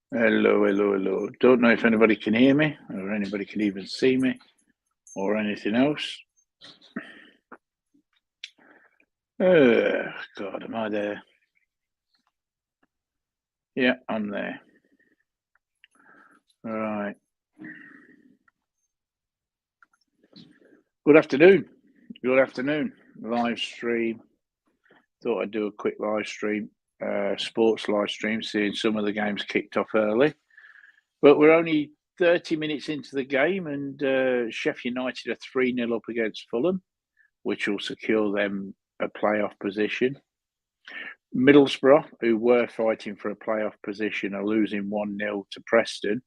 Hello, hello, hello. Don't know if anybody can hear me or anybody can even see me or anything else. God, am I there? Yeah, I'm there. All right. Good afternoon. Good afternoon. Live stream. Thought I'd do a quick live stream, sports live stream, seeing some of the games kicked off early. But we're only 30 minutes into the game, and Sheffield United are 3-0 up against Fulham, which will secure them a playoff position. Middlesbrough, who were fighting for a playoff position, are losing 1-0 to Preston.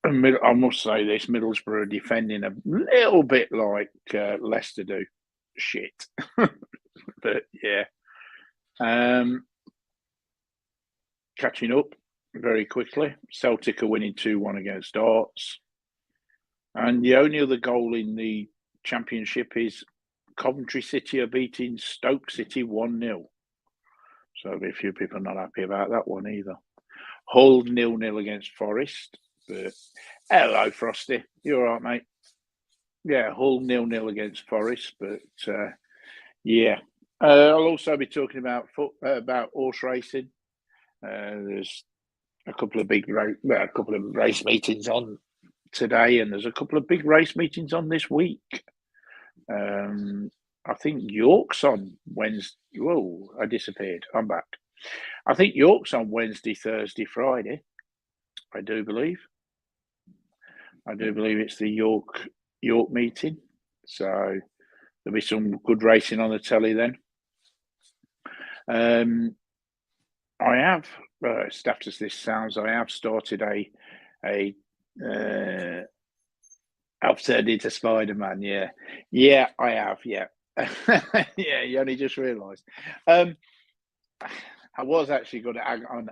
And I must say this, Middlesbrough are defending a little bit like Leicester do. Shit. But yeah. Catching up very quickly. Celtic are winning 2-1 against Hearts. And the only other goal in the Championship is Coventry City are beating Stoke City 1-0. So there'll be a few people not happy about that one either. Hull 0-0 against Forest. But hello, Frosty. You all right, mate? Yeah, Hull 0-0 against Forest. But yeah, I'll also be talking about horse racing. There's a couple of race meetings on today, and there's a couple of big race meetings on this week. I think York's on Wednesday. Whoa, I disappeared. I'm back. I think York's on Wednesday, Thursday, Friday. I do believe it's the York meeting. So there'll be some good racing on the telly then. I have, staffed as this sounds, I have started I've turned into Spider-Man. Yeah, I have. Yeah, yeah. You only just realised. I was actually going to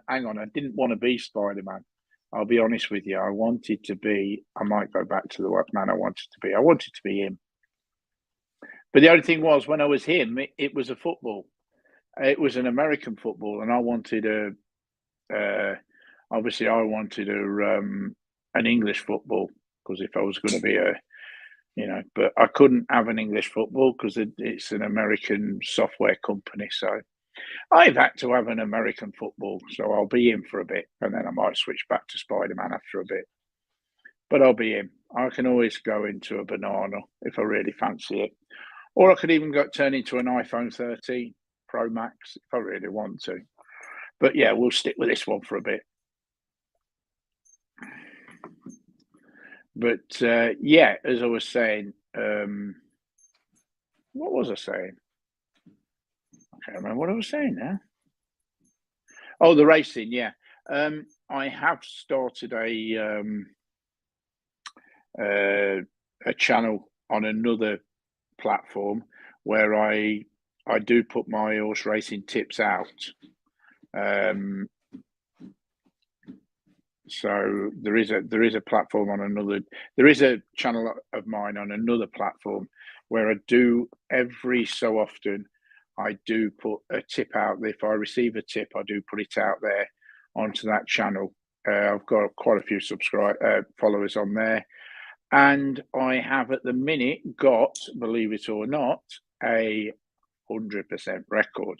hang on. I didn't want to be Spider-Man. I'll be honest with you. I wanted to be. I might go back to the man I wanted to be. I wanted to be him. But the only thing was, when I was him, it was a football. It was an American football, and I wanted obviously, I wanted an English football, because if I was going to be but I couldn't have an English football because it's an American software company. So I've had to have an American football. So I'll be in for a bit, and then I might switch back to Spider-Man after a bit. But I'll be in. I can always go into a banana if I really fancy it. Or I could even turn into an iPhone 13 Pro Max if I really want to. But yeah, we'll stick with this one for a bit. But yeah, as I was saying, what was I saying? I can't remember what I was saying now. Oh, the racing, yeah. I have started a channel on another platform where I do put my horse racing tips out. So there is a platform on another. There is a channel of mine on another platform where I do every so often. I do put a tip out. If I receive a tip, I do put it out there onto that channel. I've got quite a few followers on there, and I have at the minute got, believe it or not, a 100% record.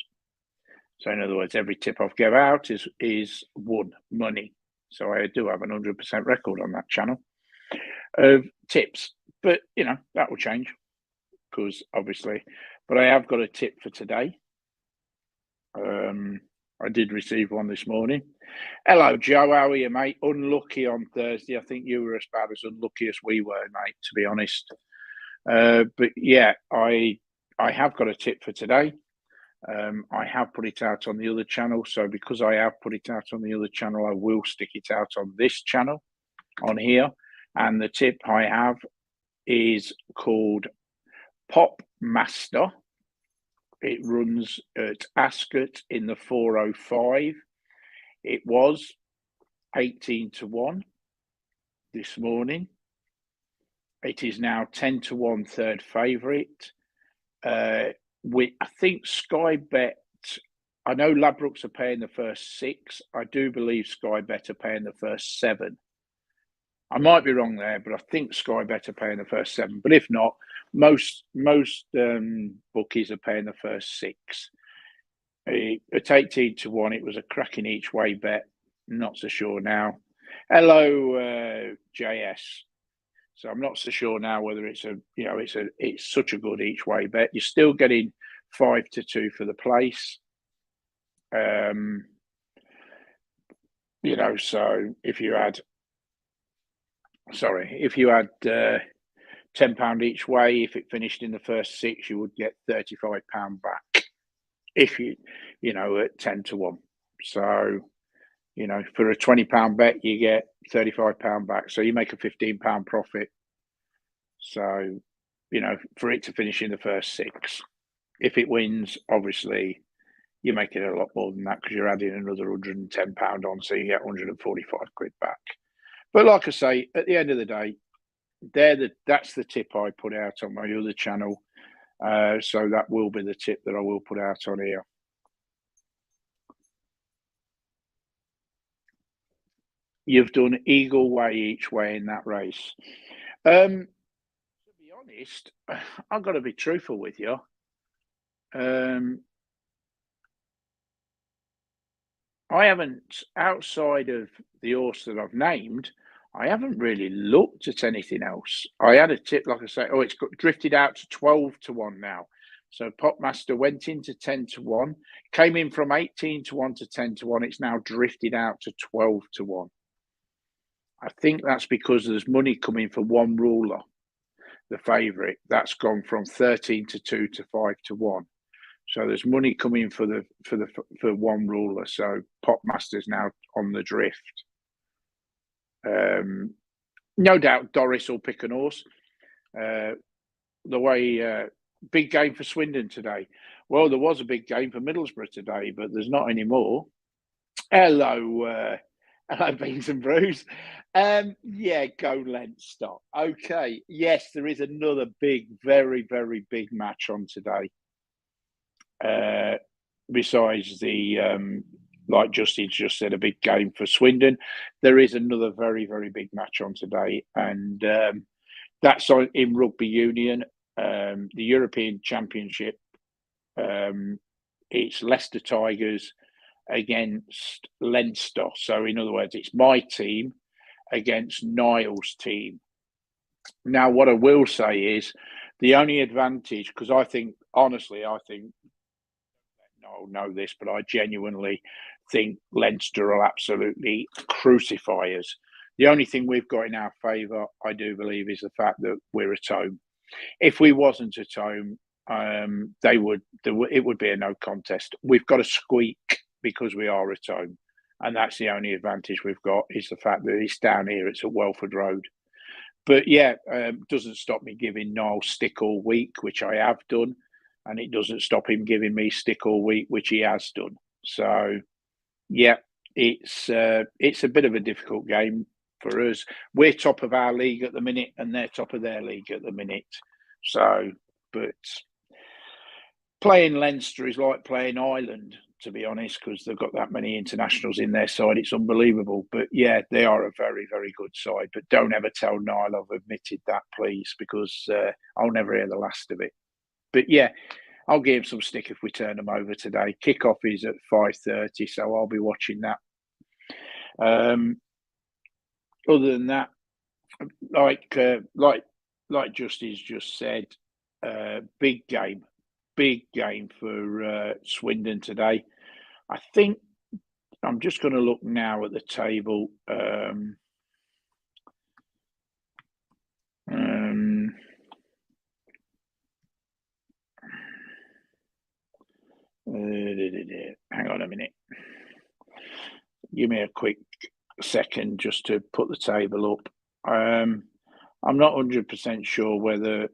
So in other words, every tip I've given out is won money. So I do have an 100% record on that channel of tips. But, that will change because obviously, but I have got a tip for today. I did receive one this morning. Hello, Joe. How are you, mate? Unlucky on Thursday. I think you were as bad as unlucky as we were, mate, to be honest. But yeah, I have got a tip for today. I have put it out on the other channel. So because I have put it out on the other channel, I will stick it out on this channel on here. And the tip I have is called Pop Master. It runs at Ascot in the 405. It was 18-1 this morning. It is now 10-1 third favourite. I think Sky Bet I know Ladbrokes are paying the first 6. I do believe Sky Bet are paying the first 7. I might be wrong there, but I think Sky Bet are paying the first 7. But if not, most bookies are paying the first 6. At 18 to 1, it was a cracking each way bet. Not so sure now. Hello, JS. So I'm not so sure now whether it's it's such a good each way bet. You're still getting 5 to 2 for the place. So if you had £10 each way, if it finished in the first 6, you would get £35 back. If at 10 to 1. So, for a £20 bet, you get £35 back. So you make a £15 profit. So, for it to finish in the first 6. If it wins, obviously, you're making a lot more than that because you're adding another £110 on, so you get 145 quid back. But like I say, at the end of the day, that's the tip I put out on my other channel. So that will be the tip that I will put out on here. You've done eagle way each way in that race. To be honest, I've got to be truthful with you. I haven't, outside of the horse that I've named, I haven't really looked at anything else. I had a tip, like I say, it's got drifted out to 12 to 1 now. So Popmaster went into 10 to 1, came in from 18 to 1 to 10 to 1. It's now drifted out to 12 to 1. I think that's because there's money coming for One Ruler, the favourite. That's gone from 13 to 2 to 5 to 1. So there's money coming for One Ruler. So Popmaster's now on the drift. No doubt Doris will pick an horse. The way big game for Swindon today. Well, there was a big game for Middlesbrough today, but there's not anymore. Hello, Beans and Brews. Go Leinster. Okay, yes, there is another big, very, very big match on today. Besides the, like Justin just said, a big game for Swindon, there is another very, very big match on today, and that's in rugby union, the European Championship. It's Leicester Tigers against Leinster. So, in other words, it's my team against Niall's team. Now, what I will say is the only advantage, because I think I'll know this, but I genuinely think Leinster will absolutely crucify us. The only thing we've got in our favour, I do believe, is the fact that we're at home. If we wasn't at home, it would be a no contest. We've got to squeak because we are at home, and that's the only advantage we've got, is the fact that it's down here. It's at Welford Road. But doesn't stop me giving Niall stick all week, which I have done, and it doesn't stop him giving me stick all week, which he has done. So, it's a bit of a difficult game for us. We're top of our league at the minute, and they're top of their league at the minute. So, but playing Leinster is like playing Ireland, to be honest, because they've got that many internationals in their side. It's unbelievable. But they are a very, very good side. But don't ever tell Niall I've admitted that, please, because I'll never hear the last of it. But I'll give him some stick if we turn them over today. Kickoff is at 5:30, so I'll be watching that. Other than that, like Justy's just said, big game for Swindon today. I think I'm just going to look now at the table. Hang on a minute. Give me a quick second just to put the table up. I'm not 100% sure whether.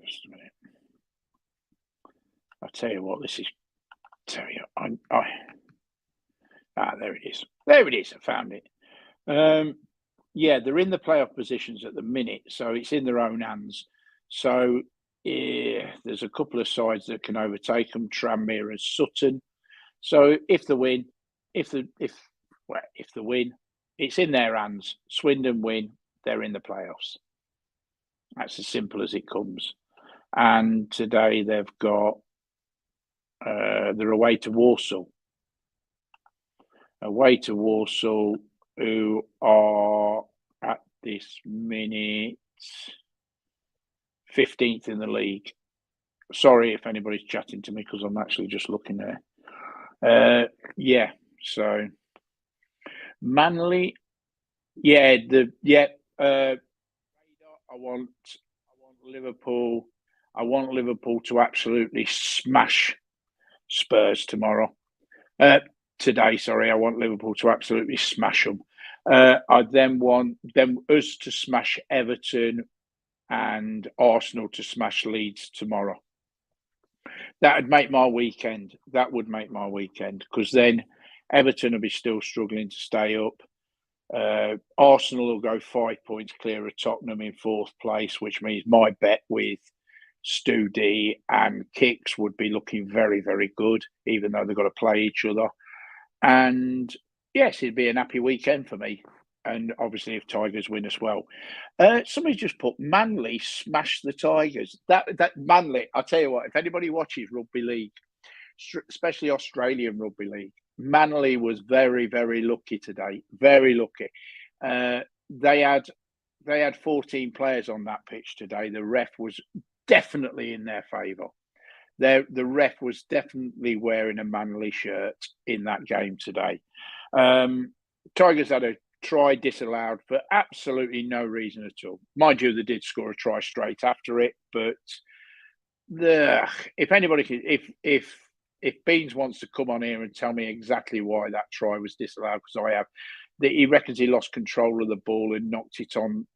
Just a minute. I'll tell you what, this is. There it is. There it is. I found it. They're in the playoff positions at the minute, so it's in their own hands. So there's a couple of sides that can overtake them, Tranmere and Sutton. So if the win, if the win, it's in their hands. Swindon win, they're in the playoffs. That's as simple as it comes. And today they've got they're away to Warsaw. Who are at this minute 15th in the league. Sorry if anybody's chatting to me because I'm actually just looking there. So Manly, I want Liverpool. I want Liverpool to absolutely smash Spurs tomorrow. Today, sorry, I want Liverpool to absolutely smash them. I then want us to smash Everton and Arsenal to smash Leeds tomorrow. That would make my weekend. Because then Everton will be still struggling to stay up. Arsenal will go 5 points clear of Tottenham in fourth place, which means my bet with Stu D and Kicks would be looking very, very good, even though they've got to play each other. And yes, it'd be an happy weekend for me. And obviously, if Tigers win as well. Somebody just put Manly smash the Tigers. That Manly, I'll tell you what, if anybody watches rugby league, especially Australian rugby league, Manly was very, very lucky today. Very lucky. They had 14 players on that pitch today. The ref was definitely in their favour. The ref was definitely wearing a Manly shirt in that game today. Tigers had a try disallowed for absolutely no reason at all. Mind you, they did score a try straight after it, but if anybody can, if Beans wants to come on here and tell me exactly why that try was disallowed, because he reckons he lost control of the ball and knocked it on.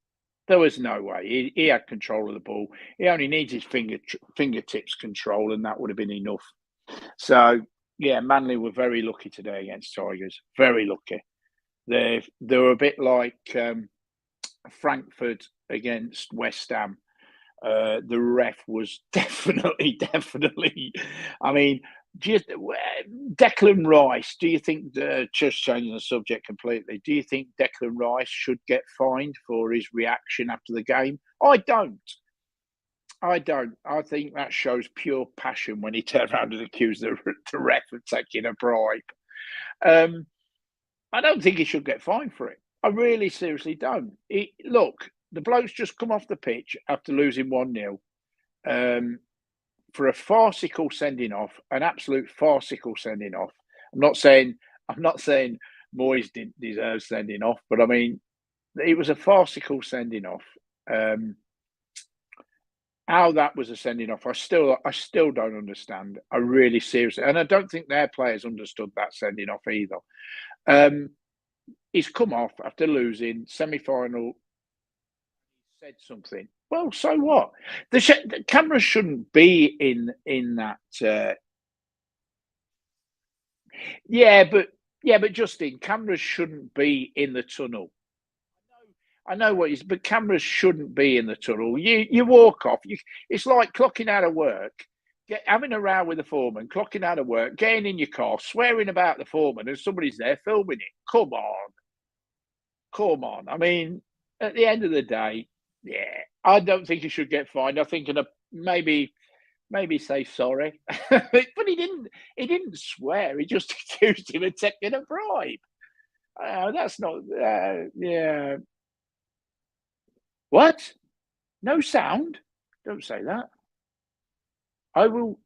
There was no way. He had control of the ball. He only needs his fingertips control, and that would have been enough. So, yeah, Manly were very lucky today against Tigers. Very lucky. They were a bit like Frankfurt against West Ham. The ref was definitely. I mean, Declan Rice. Do you think, just changing the subject completely? Do you think Declan Rice should get fined for his reaction after the game? I don't. I think that shows pure passion when he turned around and accused the ref of taking a bribe. I don't think he should get fined for it. I really seriously don't. Look, the bloke's just come off the pitch after losing 1-0 for a farcical sending off, an absolute farcical sending off. I'm not saying Moyes didn't deserve sending off, but I mean, it was a farcical sending off. How that was a sending off, I still don't understand. I really seriously, and I don't think their players understood that sending off either. He's come off after losing semi-final. Said something. Well, so what? The cameras shouldn't be in that. But Justin, cameras shouldn't be in the tunnel. I know what is, but cameras shouldn't be in the tunnel. You walk off. It's like clocking out of work, having a row with the foreman, clocking out of work, getting in your car, swearing about the foreman, and somebody's there filming it. Come on. I mean, at the end of the day, yeah, I don't think he should get fined. I think maybe say sorry, but he didn't swear. He just accused him of taking a bribe. That's not. Yeah. What? No sound? Don't say that. I will.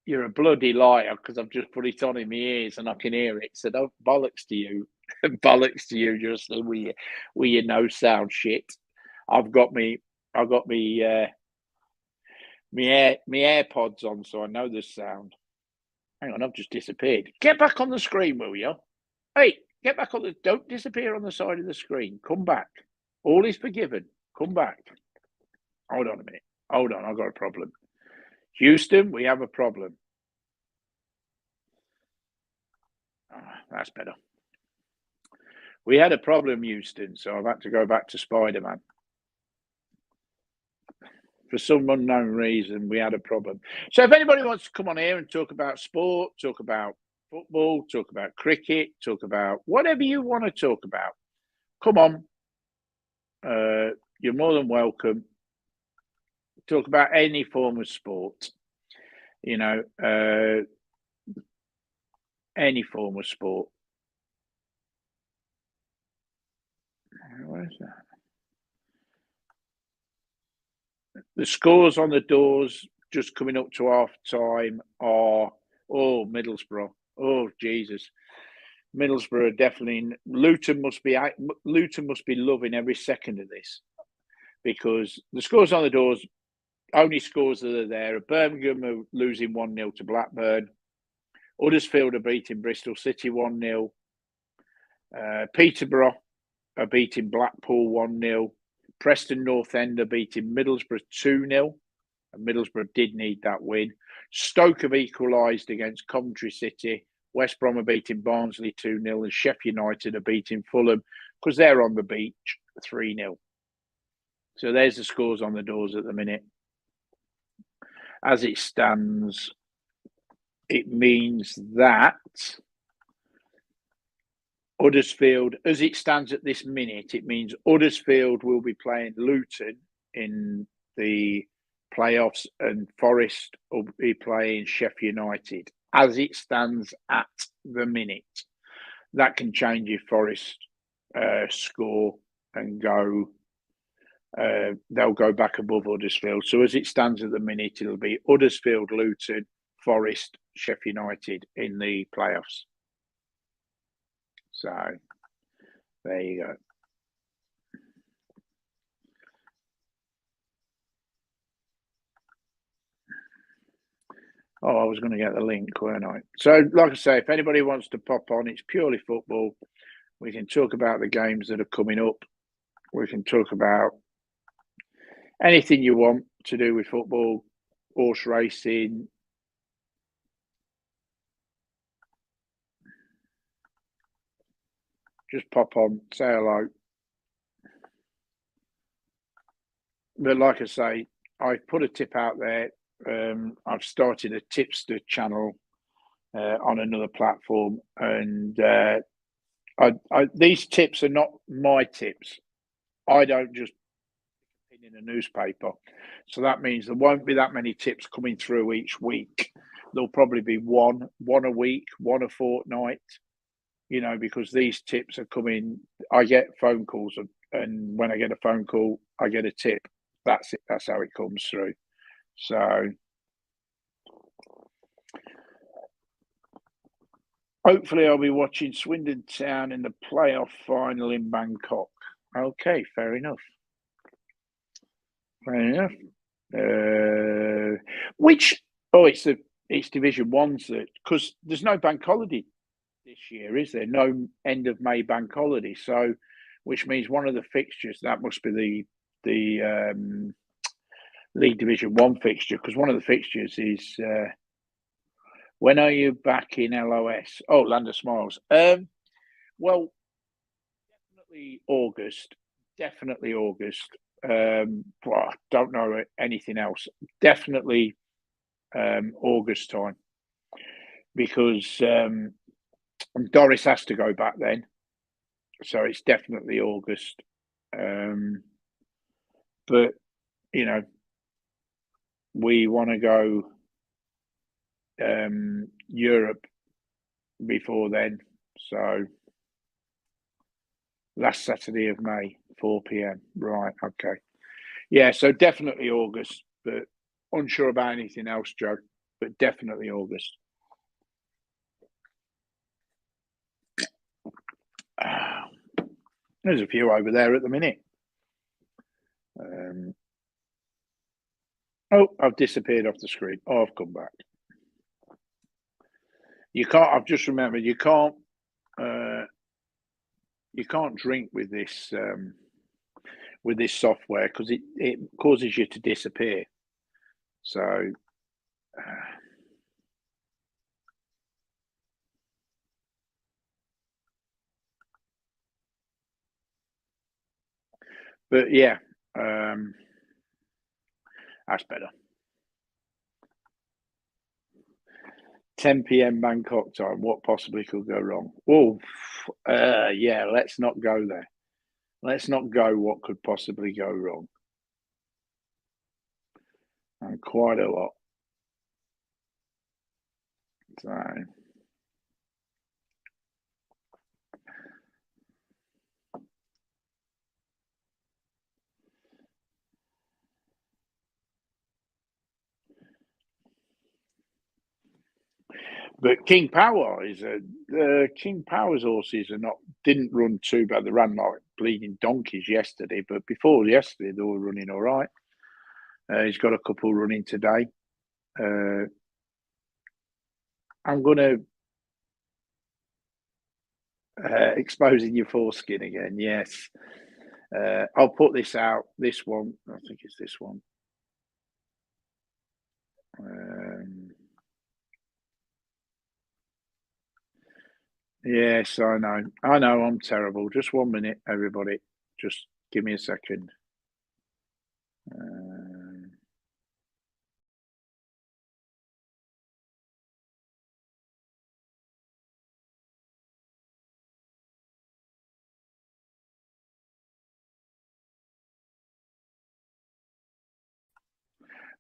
You're a bloody liar because I've just put it on in my ears and I can hear it. So don't bollocks to you. Bollocks to you, Justin, with your no sound shit. I've got me AirPods on, so I know the sound. Hang on, I've just disappeared. Get back on the screen, will you? Hey, get back on the. Don't disappear on the side of the screen. Come back. All is forgiven. Come back. Hold on a minute. Hold on, I've got a problem. Houston, we have a problem. That's better. We had a problem, Houston, so I've had to go back to Spider-Man. For some unknown reason, we had a problem. So if anybody wants to come on here and talk about sport, talk about football, talk about cricket, talk about whatever you want to talk about, come on. You're more than welcome. Talk about any form of sport, you know, any form of sport. Where's that? The scores on the doors just coming up to half time are Middlesbrough. Oh Jesus, Middlesbrough definitely. Luton must be loving every second of this, because the scores on the doors, only scores that are there. Birmingham are losing 1-0 to Blackburn. Huddersfield are beating Bristol City 1-0. Peterborough are beating Blackpool 1-0. Preston North End are beating Middlesbrough 2-0. And Middlesbrough did need that win. Stoke have equalised against Coventry City. West Brom are beating Barnsley 2-0. And Sheffield United are beating Fulham, because they're on the beach, 3-0. So there's the scores on the doors at the minute. As it stands, it means that Huddersfield, as it stands at this minute, it means Huddersfield will be playing Luton in the playoffs, and Forest will be playing Sheffield United. As it stands at the minute, that can change if Forest score and go. They'll go back above Huddersfield. So as it stands at the minute, it'll be Huddersfield, Luton, Forest, Sheffield United in the playoffs. So there you go. Oh, I was going to get the link, weren't I? So, like I say, if anybody wants to pop on, it's purely football. We can talk about the games that are coming up. We can talk about anything you want to do with football, horse racing. Just pop on, say hello. But like I say, I've put a tip out there. I've started a tipster channel on another platform, and these tips are not my tips. I don't just put in a newspaper, so that means there won't be that many tips coming through each week. There'll probably be one a week, one a fortnight. You know, because these tips are coming. I get phone calls, and when I get a phone call, I get a tip. That's it. That's how it comes through. So hopefully I'll be watching Swindon Town in the playoff final in Bangkok. Okay, fair enough. Fair enough. It's Division Ones, that, because there's no bank holiday this year, is there? No end of May bank holiday. So, which means one of the fixtures, that must be the League Division 1 fixture, because one of the fixtures is when are you back in LOS? Oh, Land of Smiles. Well, definitely August. Definitely August. Well, I don't know anything else. Definitely August time, because Doris has to go back then. So it's definitely August. But, you know, we want to go Europe before then. So last Saturday of May, 4 p.m. Right, okay. Yeah, so definitely August, but unsure about anything else, Joe, but definitely August. There's a few over there at the minute. I've disappeared off the screen. Oh, I've come back. You can't. I've just remembered. You can't drink with this software, because it causes you to disappear. So. But yeah, that's better. 10 p.m. Bangkok time. What possibly could go wrong? Oh, yeah. Let's not go there. Let's not go. What could possibly go wrong? And quite a lot. So. But King Power is King Power's horses didn't run too bad. They ran like bleeding donkeys yesterday, but before yesterday they were running all right. He's got a couple running today. I'm gonna exposing your foreskin again. Yes, I'll put this out. This one, I think it's this one. Yes, I know. I know. I'm terrible. Just 1 minute, everybody. Just give me a second.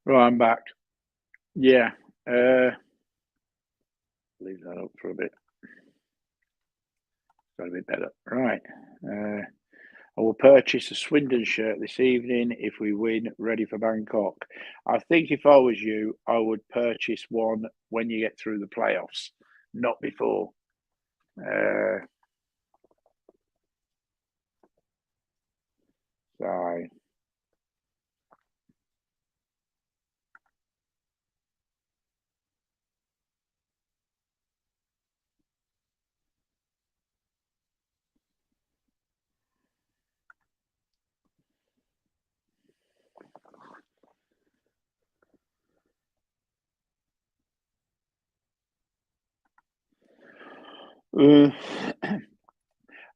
Right, I'm back. Yeah. Leave that up for a bit. Got a bit better. Right. I will purchase a Swindon shirt this evening if we win, ready for Bangkok. I think if I was you, I would purchase one when you get through the playoffs, not before. So.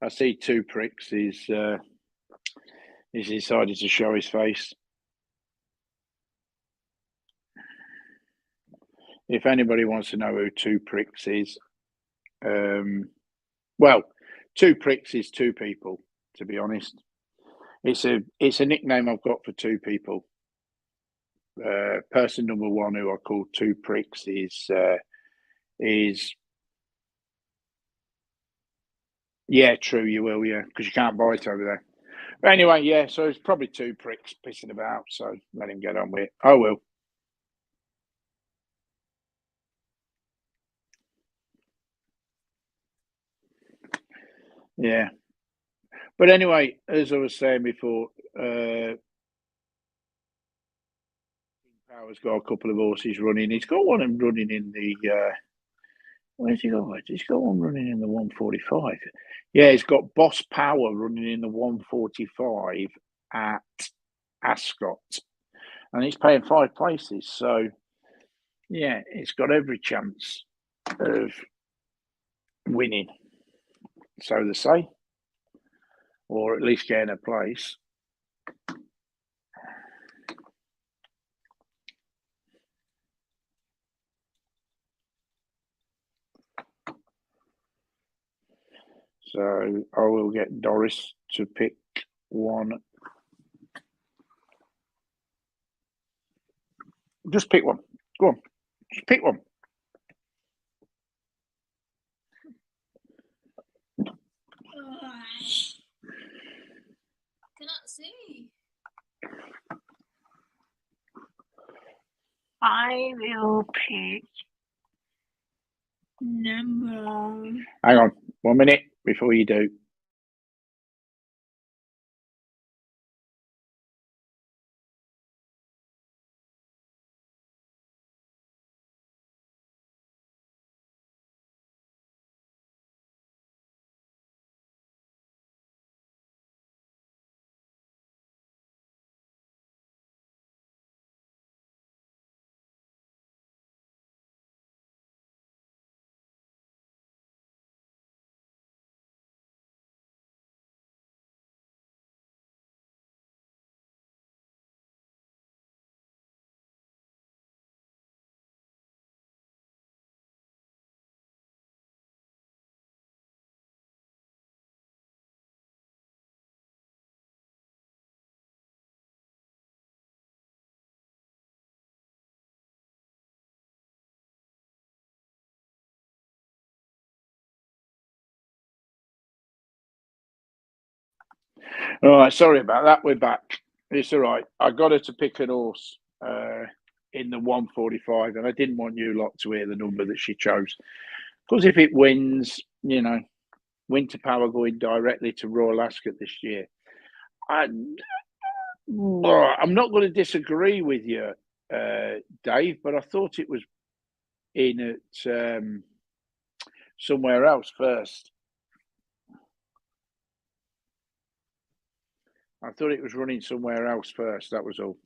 I see Two Pricks. He's decided to show his face. If anybody wants to know who Two Pricks is, well, Two Pricks is two people. To be honest, it's a nickname I've got for two people. Person number one, who I call Two Pricks, is yeah, true. You will, yeah, because you can't buy it over there. But anyway, yeah. So it's probably Two Pricks pissing about. So let him get on with it. I will. Yeah. But anyway, as I was saying before, Power's got a couple of horses running. He's got one of them running in the. Where's he got? He's got one running in the 145. Yeah, he's got Boss Power running in the 145 at Ascot, and he's paying 5 places. So, yeah, it's got every chance of winning. So they say, or at least getting a place. So I will get Doris to pick one. Just pick one. Go on. Just pick one. Cannot see. I will pick number. Hang on 1 minute before you do. All right, sorry about that. We're back. It's all right. I got her to pick an horse in the 145, and I didn't want you lot to hear the number that she chose. Because if it wins, Winter Power going directly to Royal Ascot this year. I'm not going to disagree with you, Dave, but I thought it was in at somewhere else first. I thought it was running somewhere else first. That was all.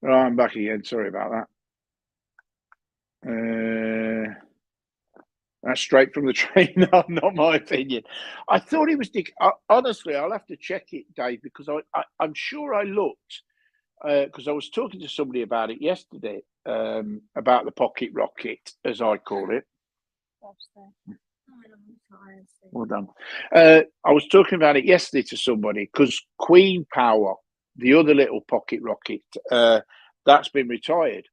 Oh, I'm back again. Sorry about that. That's straight from the train. Not my opinion. I thought it was Dick. Honestly, I'll have to check it, Dave, because I'm sure I looked because I was talking to somebody about it yesterday about the pocket rocket, as I call it. Well done. I was talking about it yesterday to somebody because Queen Power, the other little pocket rocket, that's been retired,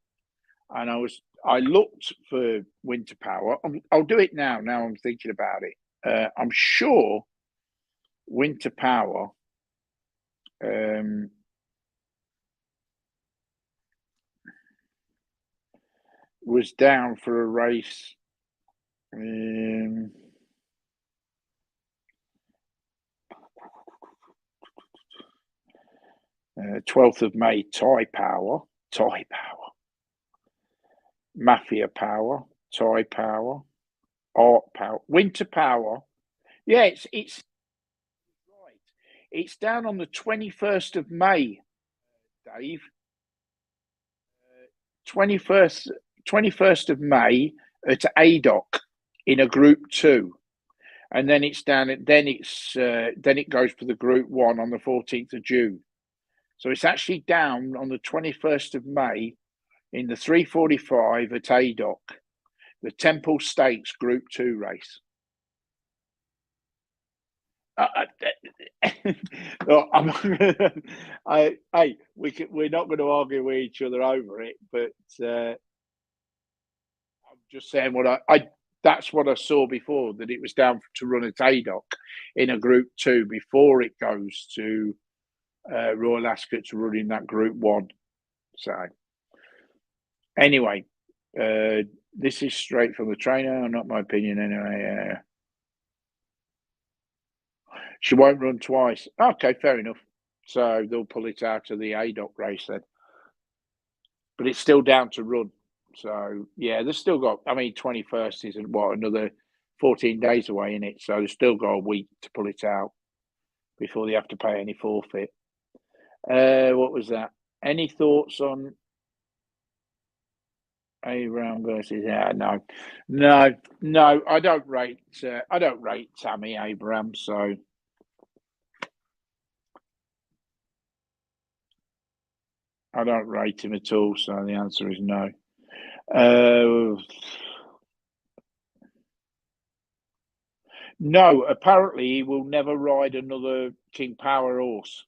and I looked for Winter Power. I'll do it now. Now I'm thinking about it. I'm sure Winter Power was down for a race. 12th of May, Thai Power, Mafia Power, Thai Power, Art Power, Winter Power. Yeah, it's right. It's down on the 21st of May, Dave. 21st of May at Ascot in a Group 2. And then it's down. Then it goes for the Group 1 on the 14th of June. So it's actually down on the 21st of May in the 345 at Ascot, the Temple Stakes Group 2 race. We're not going to argue with each other over it, but I'm just saying that's what I saw before, that it was down to run at Ascot in a Group 2 before it goes to Royal Ascot to run in that Group 1. So anyway, this is straight from the trainer, not my opinion anyway. She won't run twice. Okay, fair enough. So they'll pull it out of the Ascot race then. But it's still down to run. So yeah, they've still got. 21st isn't another 14 days away in it. So they've still got a week to pull it out before they have to pay any forfeit. What was that? Any thoughts on Abraham versus? No. I don't rate. Tammy Abraham. So I don't rate him at all. So the answer is no. No, apparently he will never ride another King Power horse.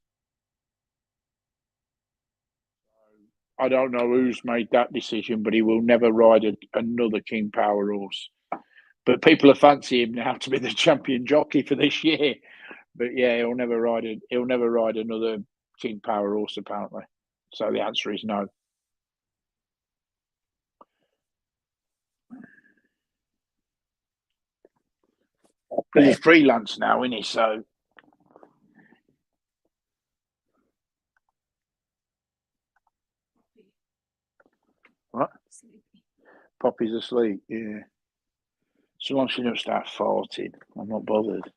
I don't know who's made that decision, but he will never ride another King Power horse. But people are fancying him now to be the champion jockey for this year. But yeah, he'll never ride another King Power horse apparently. So the answer is no. But he's freelance now, isn't he? So what? Poppy's asleep. Yeah. So long as she don't start farting, I'm not bothered.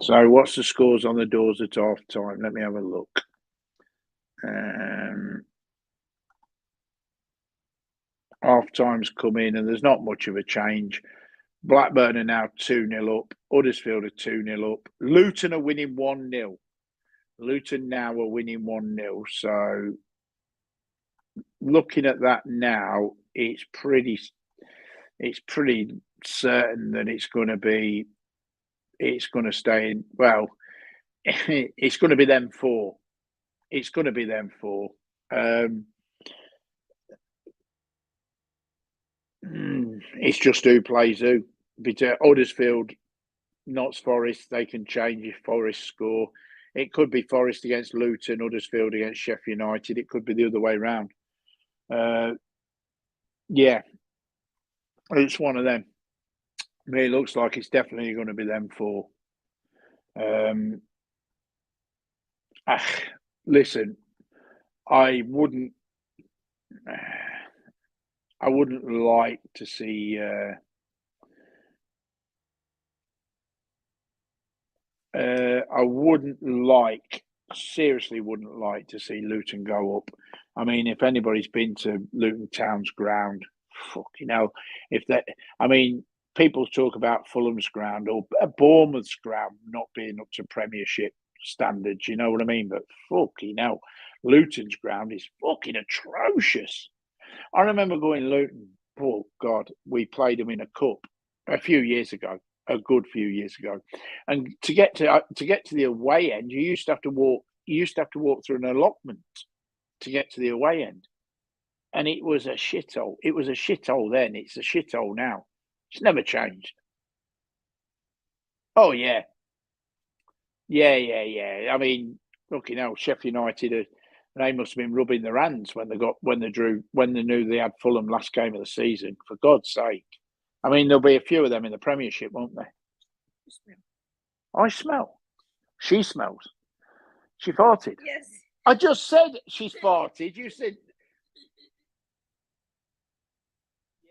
So what's the scores on the doors at half time? Let me have a look. Half time's come in and there's not much of a change. Blackburn are now 2-0 up. Huddersfield are 2-0 up. Luton are winning 1-0. Luton now are winning 1-0. So looking at that now, it's pretty certain that it's going to stay in. Well, it's going to be them four. It's going to be them four. It's just who plays who. Huddersfield, Notts Forest, they can change if Forest score. It could be Forest against Luton, Huddersfield against Sheffield United. It could be the other way round. Yeah, it's one of them. I mean, it looks like it's definitely going to be them four. Listen, I wouldn't like to see. Seriously wouldn't like to see Luton go up. I mean, if anybody's been to Luton Town's ground, fucking hell. People talk about Fulham's ground or Bournemouth's ground not being up to Premiership standards, you know what I mean? But fucking hell, Luton's ground is fucking atrocious. I remember going Luton. Oh God, we played them in a cup a few years ago, a good few years ago, and to get to the away end, you used to have to walk. You used to have to walk through an allotment to get to the away end, and it was a shithole. It was a shithole then. It's a shithole now. It's never changed. Oh yeah, yeah. I mean, looking now, Sheffield United. They must have been rubbing their hands when they knew they had Fulham last game of the season. For God's sake, I mean, there'll be a few of them in the Premiership, won't there? I smell. She smells. She farted. Yes. I just said she's farted. You said. Yeah.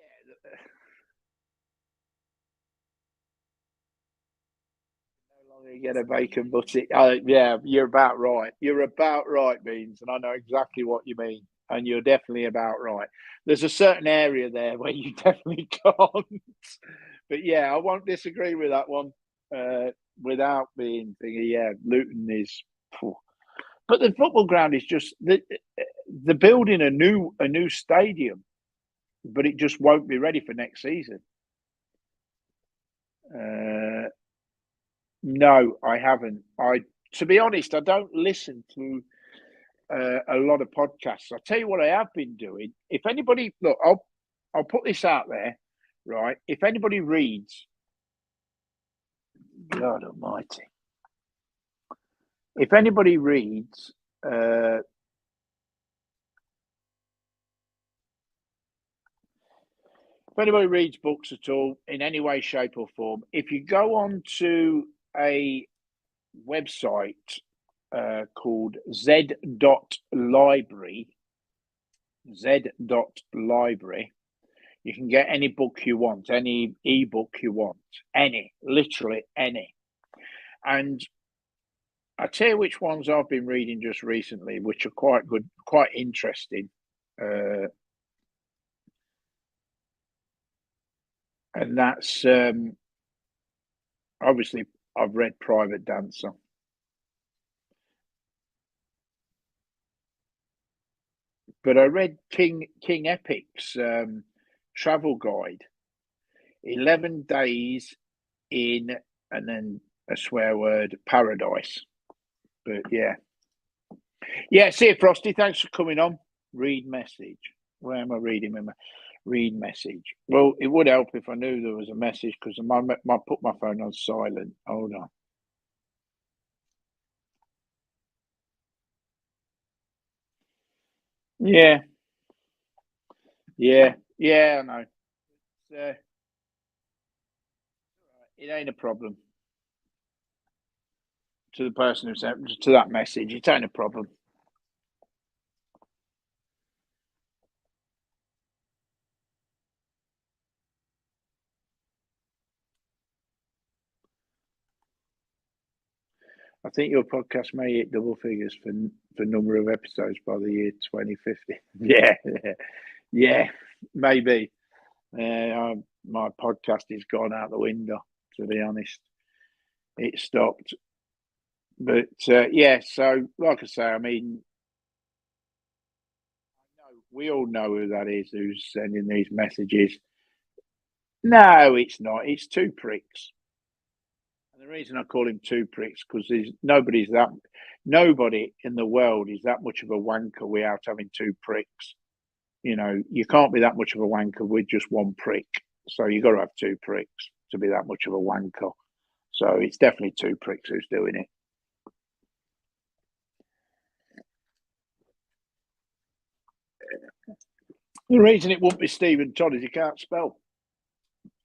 No longer get a bacon butty. Yeah, you're about right. You're about right, Beans, and I know exactly what you mean. And you're definitely about right. There's a certain area there where you definitely can't. But yeah, I won't disagree with that one. Without being thingy, yeah, Luton is. But the football ground is just they're building a new stadium, but it just won't be ready for next season. No, I haven't. To be honest, I don't listen to a lot of podcasts. I'll tell you what I have been doing. If anybody look, I'll put this out there, right? If anybody reads, God Almighty, if anybody reads, if anybody reads books at all in any way, shape, or form, if you go on to a website called Z.Library, you can get any book you want, any ebook you want, literally any. And I tell you which ones I've been reading just recently, which are quite good, quite interesting. And that's obviously I've read Private Dancer. But I read King Epic's travel guide, 11 days in, and then a swear word, paradise. But yeah. See you, Frosty. Thanks for coming on. Read message. Where am I reading? Read message. Well, it would help if I knew there was a message because I put my phone on silent. Hold on. Yeah, I know. It ain't a problem. To the person who sent to that message, it ain't a problem. I think your podcast may hit double figures for number of episodes by the year 2050. Yeah, maybe. My podcast has gone out the window, to be honest. It stopped. But yeah, so like I say, I mean, we all know who that is who's sending these messages. No, it's not. It's two pricks. And the reason I call him two pricks because nobody in the world is that much of a wanker without having two pricks. You know, you can't be that much of a wanker with just one prick. So you've got to have two pricks to be that much of a wanker. So it's definitely two pricks who's doing it. The reason it wouldn't be Stephen Todd is he can't spell.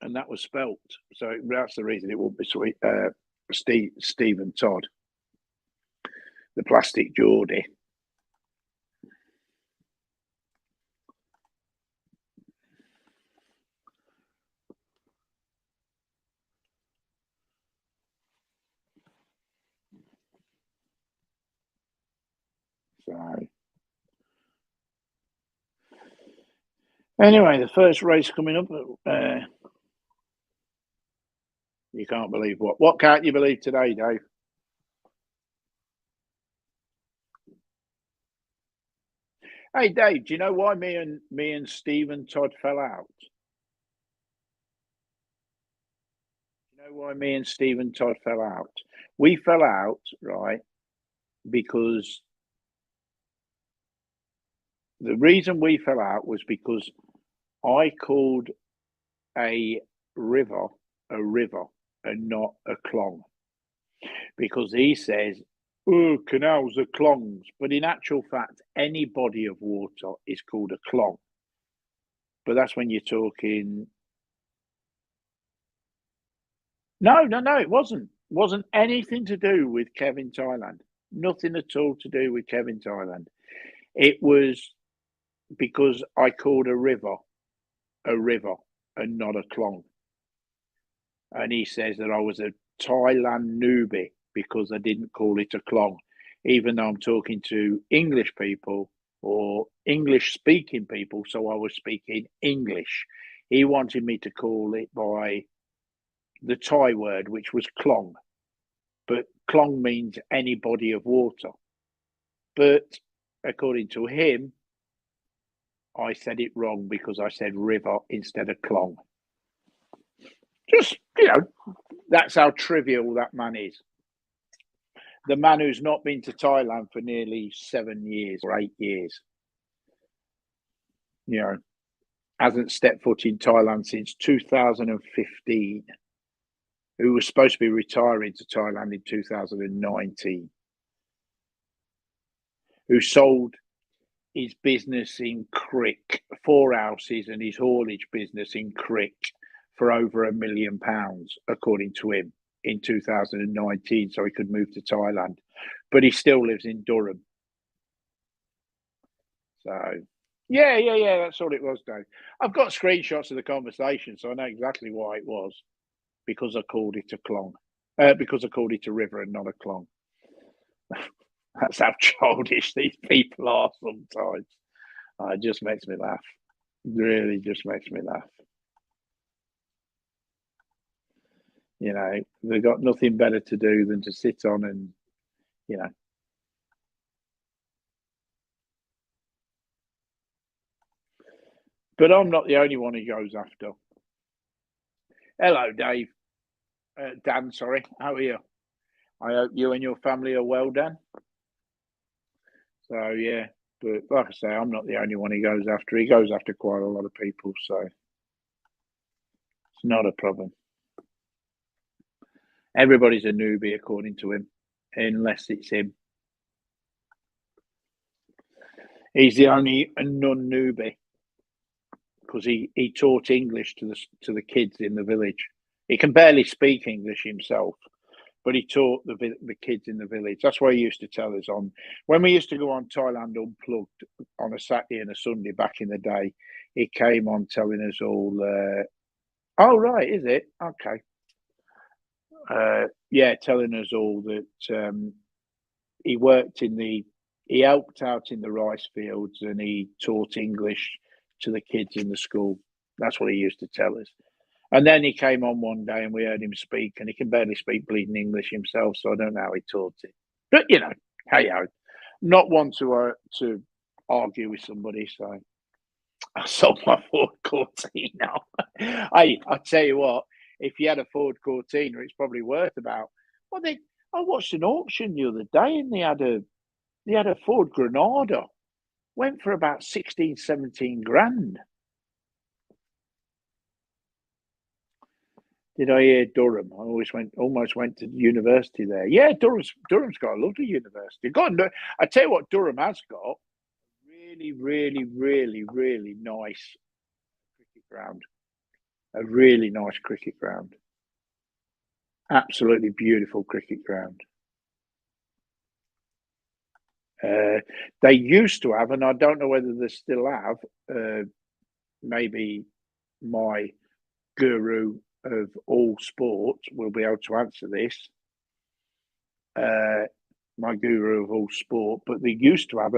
And that was spelt. So that's the reason it wouldn't be Stephen Todd. The plastic Geordie. So anyway, the first race coming up. You can't believe what? What can't you believe today, Dave? Hey, Dave, do you know why me and Stephen Todd fell out? You know why me and Stephen Todd fell out? We fell out, right, because the reason we fell out was because I called a river and not a clong. Because he says, oh, canals are clongs. But in actual fact, any body of water is called a clong. But that's when you're talking. No, it wasn't. It wasn't anything to do with Kevin Thailand. Nothing at all to do with Kevin Thailand. It was because I called a river and not a clong. And he says that I was a Thailand newbie because I didn't call it a clong, even though I'm talking to English people or English speaking people. So I was speaking English. He wanted me to call it by the Thai word, which was clong. But clong means any body of water. But according to him, I said it wrong because I said river instead of clong. Just, that's how trivial that man is. The man who's not been to Thailand for nearly 7 years or 8 years, hasn't stepped foot in Thailand since 2015, who was supposed to be retiring to Thailand in 2019, who sold his business in Crick, 4 houses and his haulage business in Crick for over £1 million, according to him, in 2019, so he could move to Thailand. But he still lives in Durham. So, yeah, that's all it was, Dave. I've got screenshots of the conversation, so I know exactly why it was. Because I called it a clong. Because I called it a river and not a clong. That's how childish these people are sometimes. It just makes me laugh. It really just makes me laugh. They've got nothing better to do than to sit on and, But I'm not the only one he goes after. Hello, Dave. Dan, sorry. How are you? I hope you and your family are well, Dan. So, yeah. But like I say, I'm not the only one he goes after. He goes after quite a lot of people, so it's not a problem. Everybody's a newbie, according to him, unless it's him. He's the only non-newbie because he taught English to the kids in the village. He can barely speak English himself, but he taught the kids in the village. That's why he used to tell us when we used to go on Thailand Unplugged on a Saturday and a Sunday back in the day. He came on telling us all. Oh, right, is it? Okay. telling us all that he helped out in the rice fields and he taught English to the kids in the school. That's what he used to tell us. And then he came on one day and we heard him speak, and he can barely speak bleeding English himself, so I don't know how he taught it. But hey, not one to argue with somebody. So I sold my Ford Cortina. Hey, I tell you what, if you had a Ford Cortina, it's probably worth about. I watched an auction the other day, and they had a Ford Granada, went for about 16, 17 grand. Did I hear Durham? I almost went to university there. Yeah, Durham's got a lovely university. I tell you what, Durham has got really, really, really, really nice cricket ground. A really nice cricket ground. Absolutely beautiful cricket ground. They used to have, and I don't know whether they still have, maybe my guru of all sports will be able to answer this. My guru of all sport, but they used to have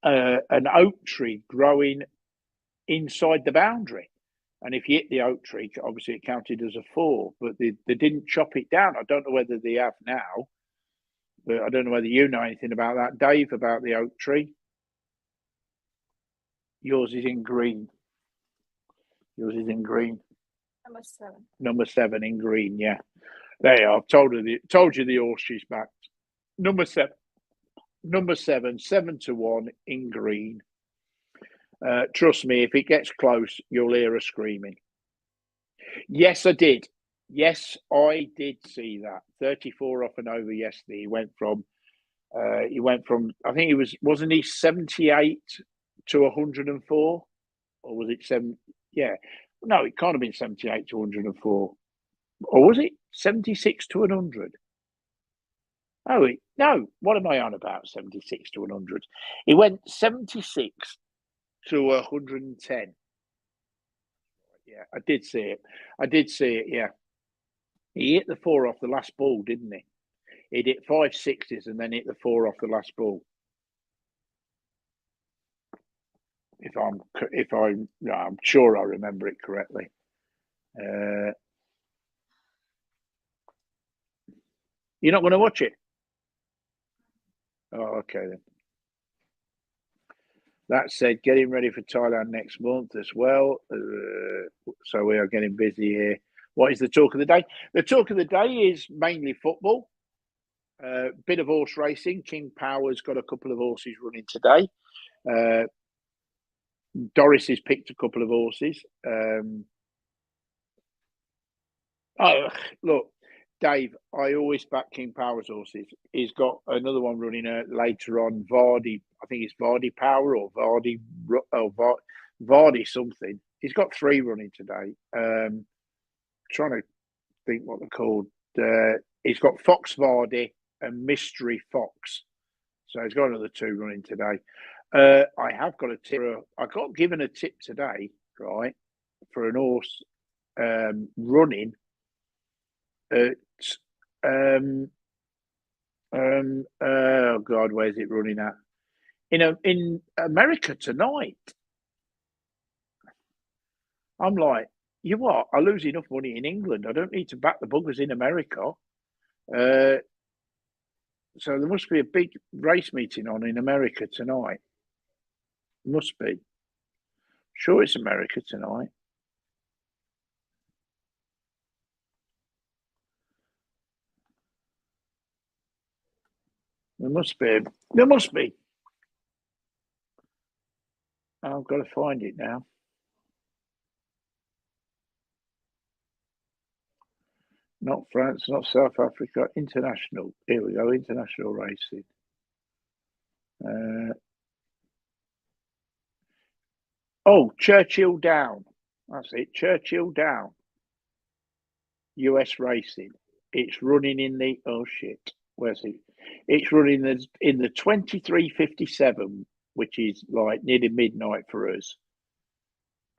an oak tree growing inside the boundary, and if you hit the oak tree, obviously it counted as a 4. But they didn't chop it down. I don't know whether they have now, but I don't know whether you know anything about that, Dave, about the oak tree. Yours is in green. Yours is in green. Number 7. Number 7 in green, yeah. There you are. I've told you the horse she's backed. Number 7, 7-1 in green. Trust me, if it gets close, you'll hear her screaming. Yes, I did. Yes, I did see that. 34 off and over yesterday. He went from, I think wasn't he 78 to 104? Or was it 7? Yeah. No, it can't have been 78 to 104. Or was it 76 to 100? Oh, no. What am I on about? 76 to 100. He went 76 to 110. Yeah, I did see it. Yeah. He hit the 4 off the last ball, didn't he? He hit 5 6s and then hit the 4 off the last ball. I'm sure I remember it correctly. You're not going to watch it? Oh, okay then. That said, getting ready for Thailand next month as well. So we are getting busy here. What is the talk of the day? The talk of the day is mainly football. Bit of horse racing. King Power's got a couple of horses running today. Doris has picked a couple of horses. Look, Dave, I always back King Power's horses. He's got another one running later on. Vardy, I think it's Vardy Power or Vardy something. He's got 3 running today. Trying to think what they're called. He's got Fox Vardy and Mystery Fox. So he's got another 2 running today. I have got a tip. I got given a tip today, right, for an horse running at oh God, where's it running at? In America tonight. I'm like, you what? I lose enough money in England. I don't need to back the buggers in America. So there must be a big race meeting on in America tonight. Must be. Sure, it's America tonight. There must be. I've got to find it now. Not France, not South Africa. International. Here we go. International racing. Churchill Down. That's it. Churchill Down. US racing. It's running in the where's it? It's running in the 23:57, which is like nearly midnight for us.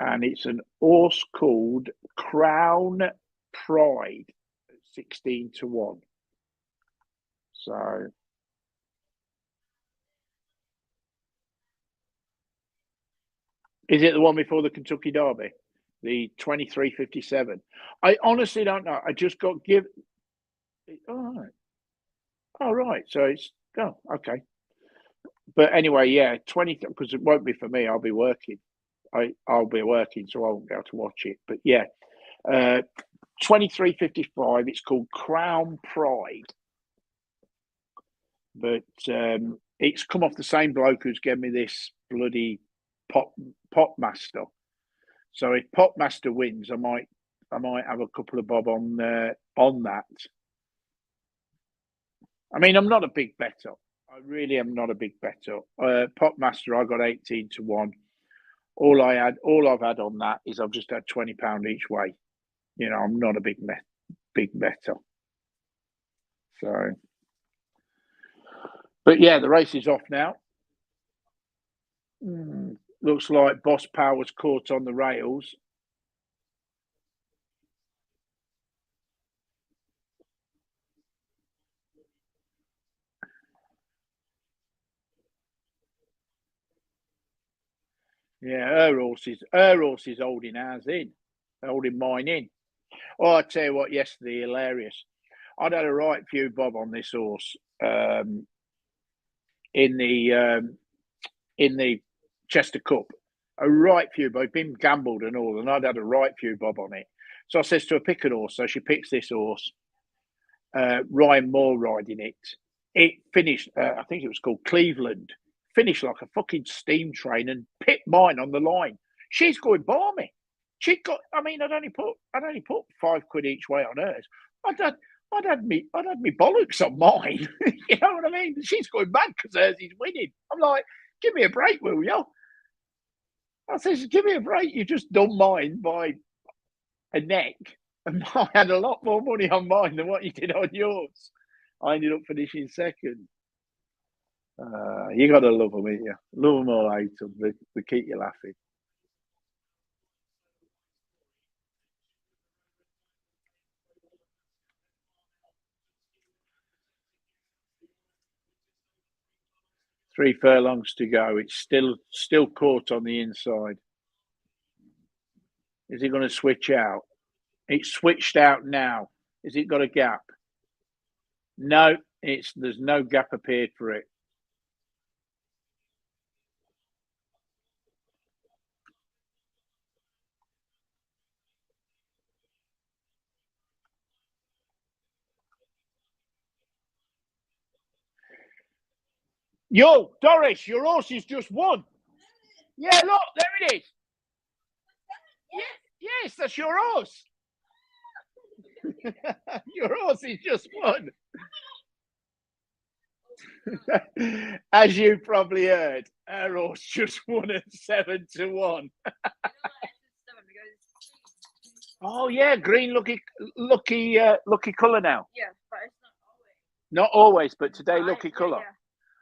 And it's an horse called Crown Pride at 16-1. So is it the one before the Kentucky Derby? The 23.57. I honestly don't know. I just got given. All right. Oh, right. So it's okay. But anyway, yeah, 20 because it won't be for me. I'll be working. I'll be working, so I won't be able to watch it. But yeah, 23.55. It's called Crown Pride, but it's come off the same bloke who's given me this bloody Pop Master. So if Pop Master wins, I might have a couple of bob on that. I mean, I'm not a big better. I really am not a big better. Pop Master, I got 18-1. All I've had on that is I've just had £20 each way. You know, I'm not a big better. So, but yeah, the race is off now. Looks like Boss Power's caught on the rails. Yeah, her horse is holding mine in. Oh, I tell you what, yesterday, hilarious. I'd had a right few bob on this horse in the Chester Cup. A right few, but been gambled and all, and I'd had a right few bob on it. So I says to her, pick an horse. So she picks this horse. Ryan Moore riding it. It finished, I think it was called Cleveland. Finished like a fucking steam train and picked mine on the line. She's going balmy. She'd got. I mean, I'd only put £5 each way on hers. I'd had me bollocks on mine. You know what I mean? She's going mad because hers is winning. I'm like, give me a break, will you? I says, give me a break. You just done mine by a neck. And I had a lot more money on mine than what you did on yours. I ended up finishing second. You got to love them, ain't you? Love them or hate them. They keep you laughing. Three furlongs to go. It's still caught on the inside. Is it going to switch out? It's switched out now. Is it got a gap? No, there's no gap appeared for it. Yo, Doris, your horse has just won. Yeah, look, there it is. Yes, that's your horse. Your horse has just won. As you probably heard, our horse just won at 7-1. Oh yeah, green lucky colour now. Yeah, but it's not always. But today lucky colour. Yeah.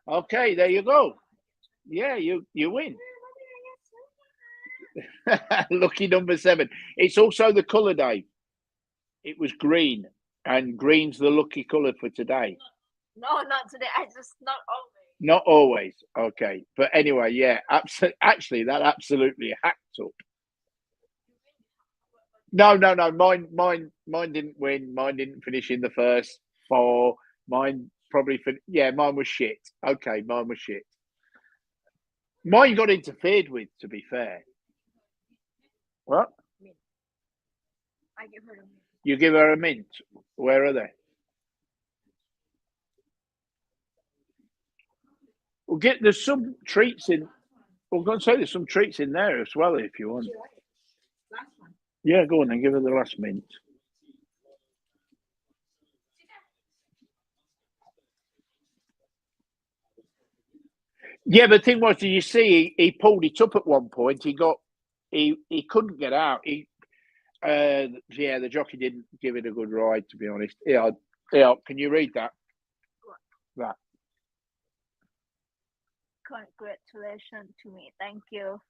Okay, there you go. Yeah, you win. Lucky number 7. It's also the colour day. It was green, and green's the lucky colour for today. No, not today. I just not always. Not always. Okay, but anyway, yeah. Actually, that absolutely hacked up. No. Mine didn't win. Mine didn't finish in the first 4. Mine probably mine was shit. Okay, mine was shit. Mine got interfered with, to be fair. What? I give her a mint. You give her a mint. Where are they? There's some treats in. I'm going to say there's some treats in there as well if you want. Last one. Yeah, go on and give her the last mint. Yeah, but the thing was, did you see he pulled it up at one point? He couldn't get out. The jockey didn't give it a good ride, to be honest. Yeah. Can you read that? What? That. Congratulations to me. Thank you.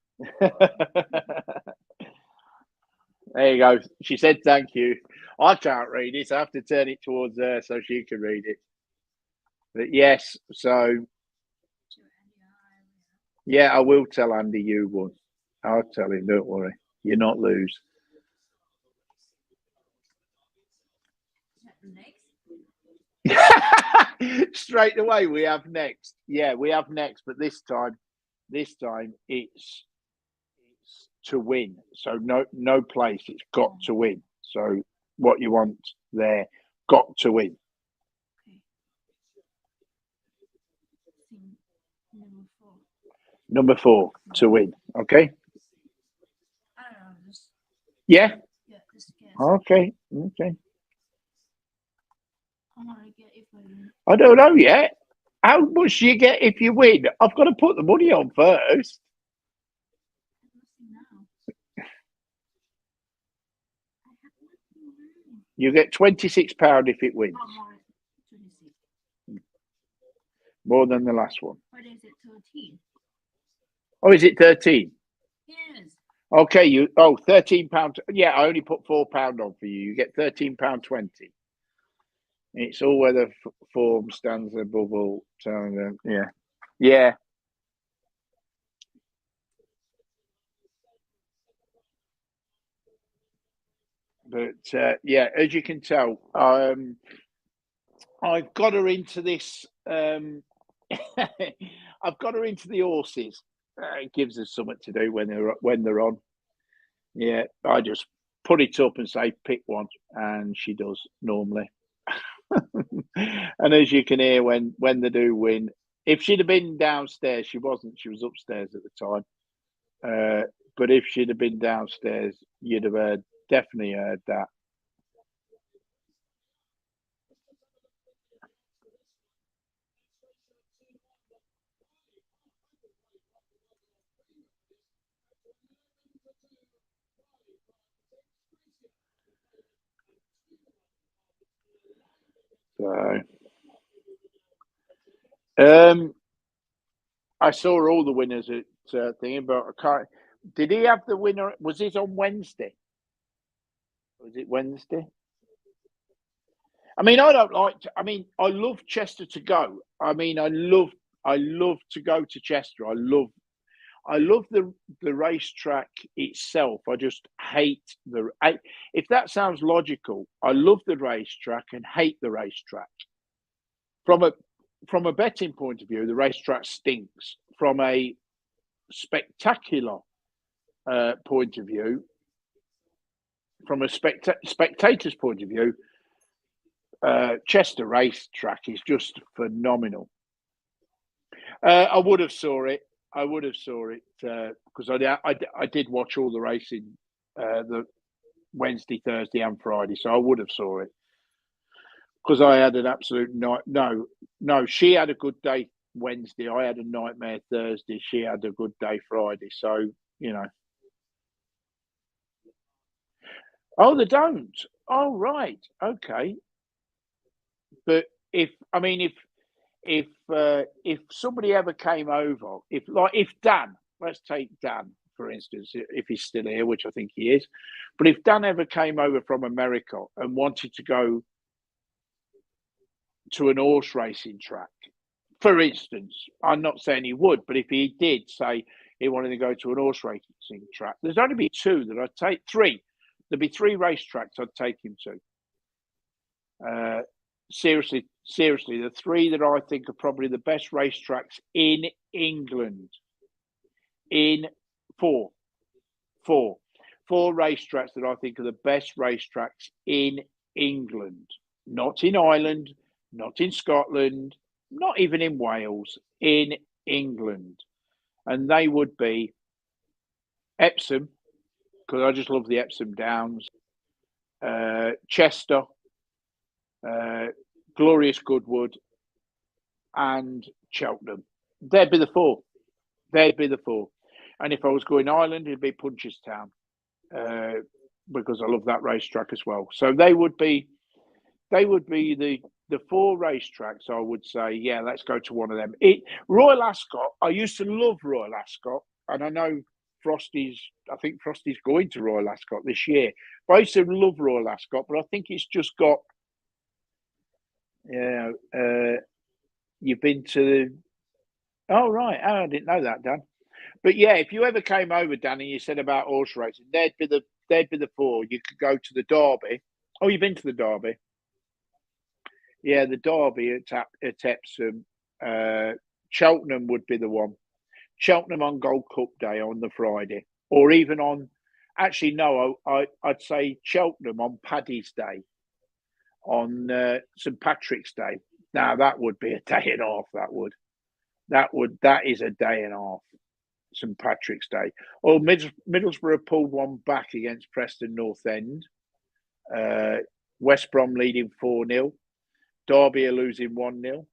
There you go. She said thank you. I can't read it. So I have to turn it towards her so she can read it. But yes, so yeah, I will tell Andy you won. I'll tell him. Don't worry, you're not lose. Straight away, we have next. Yeah, we have next, but this time it's to win. So no place. It's got to win. So what you want there, got to win. Number 4 to win. Okay. Yeah. Okay. Okay. I don't know yet. How much do you get if you win? I've got to put the money on first. You get £26 if it wins. More than the last one. What is it, 13? Oh, is it 13? Yes. Okay, £13. Yeah, I only put £4 on for you. You get £13.20. It's all weather form stands above all. Yeah. Yeah. But yeah, as you can tell, I've got her into this. I've got her into the horses. It gives us something to do when they're on. Yeah, I just put it up and say pick one, and she does normally. And as you can hear, when they do win, if she'd have been downstairs, she wasn't. She was upstairs at the time. But if she'd have been downstairs, you'd have definitely heard that. So, I saw all the winners at thingy, but I can't. Did he have the winner? Was it on Wednesday? Was it Wednesday? I mean, I don't like. I mean, I love Chester to go. I mean, I love to go to Chester. I love the racetrack itself. I just hate if that sounds logical, I love the racetrack and hate the racetrack. From a betting point of view, the racetrack stinks. From a spectacular point of view, from a spectator's point of view, Chester racetrack is just phenomenal. I would have saw it. Because I did watch all the racing, the Wednesday, Thursday, and Friday, so I would have saw it. Because I had an absolute night. No, she had a good day Wednesday. I had a nightmare Thursday. She had a good day Friday. So Oh, they don't. Oh, right. Okay. But if somebody ever came over, if Dan, let's take Dan for instance, if he's still here, which I think he is, but if Dan ever came over from America and wanted to go to an horse racing track, for instance, I'm not saying he would, but if he did say he wanted to go to an horse racing track, there's only be two that I'd take. Three. There'd be 3 racetracks I'd take him to. Seriously, the 3 that I think are probably the best racetracks in England. Four racetracks that I think are the best racetracks in England. Not in Ireland, not in Scotland, not even in Wales, in England. And they would be Epsom, because I just love the Epsom Downs, Chester, Glorious Goodwood, and Cheltenham. They'd be the 4. And if I was going Ireland, it'd be Punchestown, because I love that racetrack as well. So they would be the 4 racetracks. I would say, yeah, let's go to one of them. Royal Ascot. I used to love Royal Ascot, and I know Frosty's going to Royal Ascot this year. But I used to love Royal Ascot, but I think it's just got, you've been to, oh, right. Oh, I didn't know that, Dan. But yeah, if you ever came over, Dan, and you said about horse racing, they'd be the four. You could go to the Derby. Oh, you've been to the Derby? Yeah, the Derby at Epsom. Cheltenham would be the one. Cheltenham on Gold Cup Day on the Friday, or even on. Actually, no, I'd say Cheltenham on Paddy's Day, on St Patrick's Day. Now that would be a day and a half. That is a day and a half. St Patrick's Day. Or Middlesbrough pulled one back against Preston North End. West Brom leading 4-0. Derby are losing 1-0.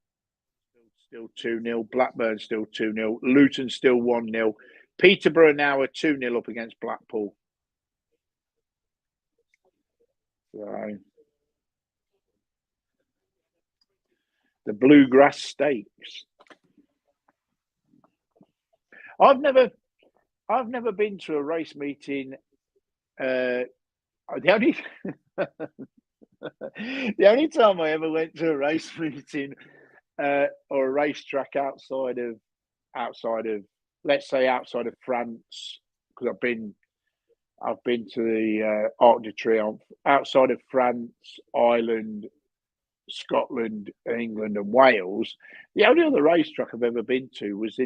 Still 2-0. Blackburn still 2-0. Luton still 1-0. Peterborough now are 2-0 up against Blackpool. So, the Bluegrass Stakes. I've never been to a race meeting. The only time I ever went to a race meeting or a racetrack outside of, let's say, outside of France, because I've been to the Arc de Triomphe, outside of France, Ireland, Scotland, England, and Wales. The only other racetrack I've ever been to was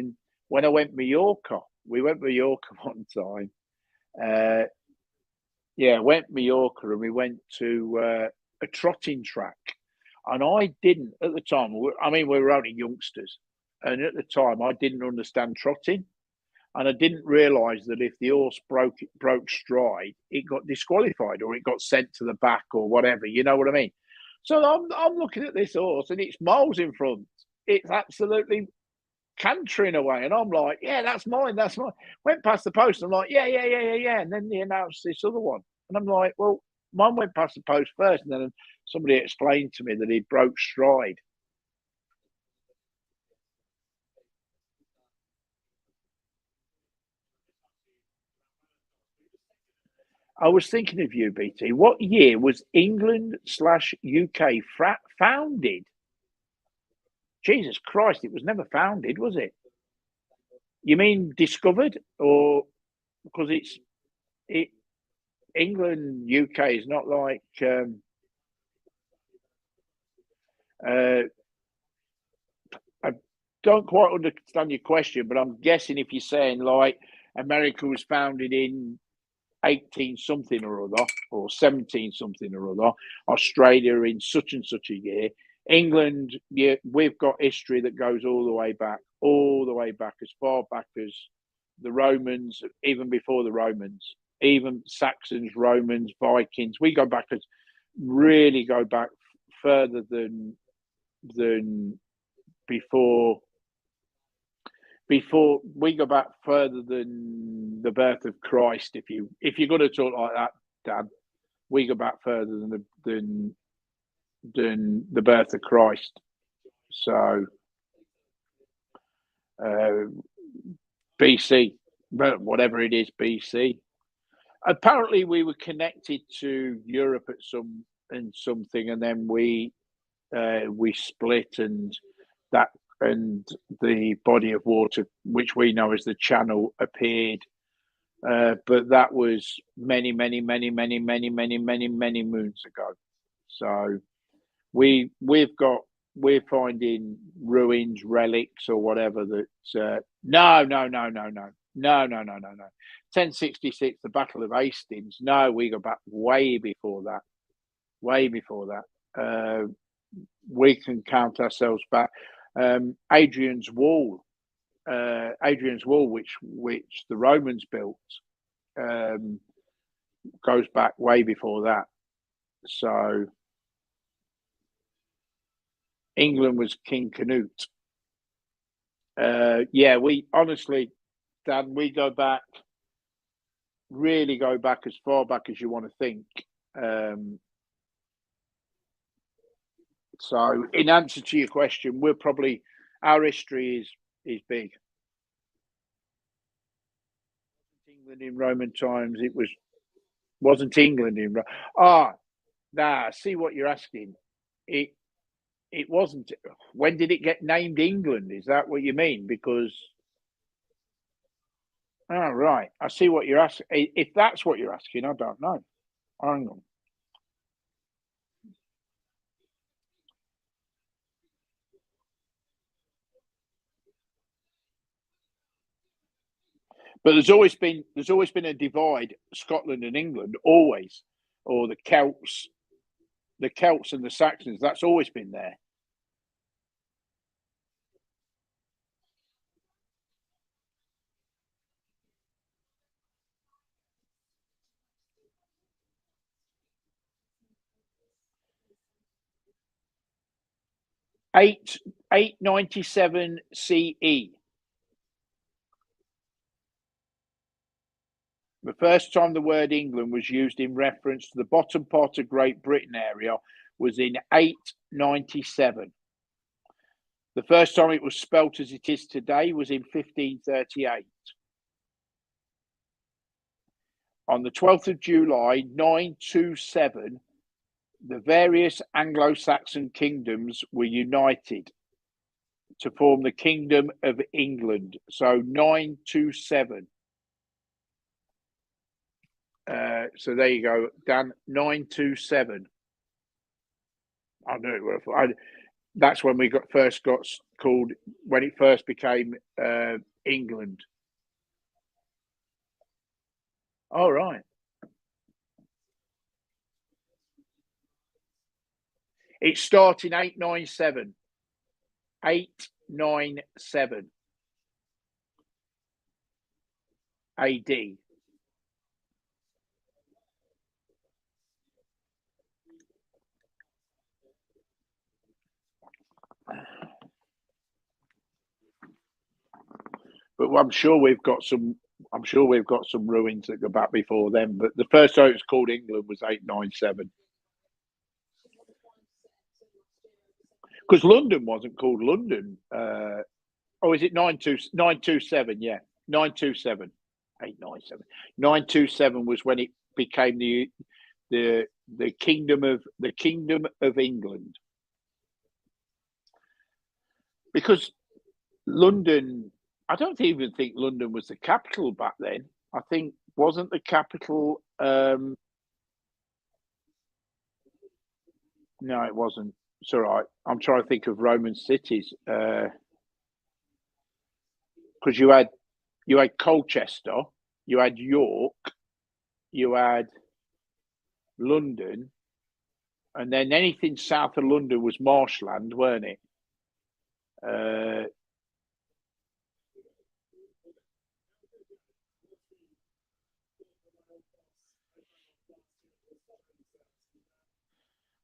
when I went Mallorca. We went Mallorca one time. Went Mallorca, and we went to a trotting track. And I didn't, at the time, we were only youngsters. And at the time, I didn't understand trotting. And I didn't realise that if the horse broke stride, it got disqualified or it got sent to the back or whatever. You know what I mean? So I'm looking at this horse, and it's miles in front. It's absolutely cantering away, and I'm like, yeah, that's mine. Went past the post, and I'm like, yeah. And then they announced this other one, and I'm like, well, mine went past the post first, and then somebody explained to me that he broke stride. I was thinking of you, BT. What year was England/UK founded? Jesus Christ, it was never founded, was it? You mean discovered, or because England, UK is not like I don't quite understand your question, but I'm guessing if you're saying like America was founded in 18 something or other, or 17 something or other, Australia in such and such a year, England, yeah, we've got history that goes all the way back, as far back as the Romans, even before the Romans, even Saxons, Romans, Vikings. We go back further than before we go back further than the birth of Christ. If you're going to talk like that, Dan, we go back further than the birth of Christ. So BC, whatever it is, BC. Apparently, we were connected to Europe at something, and then we split, and the body of water, which we know as the Channel, appeared. But that was many moons ago. So we're finding ruins, relics, or whatever. That no. 1066, the Battle of Hastings. No, we go back way before that. We can count ourselves back. Adrian's Wall, which the Romans built, goes back way before that. So England was King Canute. We honestly, Dan, we really go back as far back as you want to think. So, in answer to your question, our history is big. England in Roman times. It wasn't England in I see what you're asking. It wasn't. When did it get named England? Is that what you mean? Because right, I see what you're asking. If that's what you're asking, I don't know. Hang on. But there's always been a divide, Scotland and England, always, or the Celts and the Saxons. That's always been there. Eight 897 CE. The first time the word England was used in reference to the bottom part of Great Britain area was in 897. The first time it was spelt as it is today was in 1538. On the 12th of July, 927, the various Anglo-Saxon kingdoms were united to form the Kingdom of England. So 927. So there you go, Dan. 927. I knew it. That's when we first got called, when it first became England. All right. It started in 897. 897 AD. But I'm sure we've got some ruins that go back before then. But the first time it was called England was 897. Because London wasn't called London. Is it 927? Yeah, 927. 897. 927 was when it became the kingdom of England. Because London, I don't even think London was the capital back then. I think wasn't the capital. No, it wasn't. It's all right. I'm trying to think of Roman cities. Because you had Colchester, you had York, you had London, and then anything south of London was marshland, weren't it?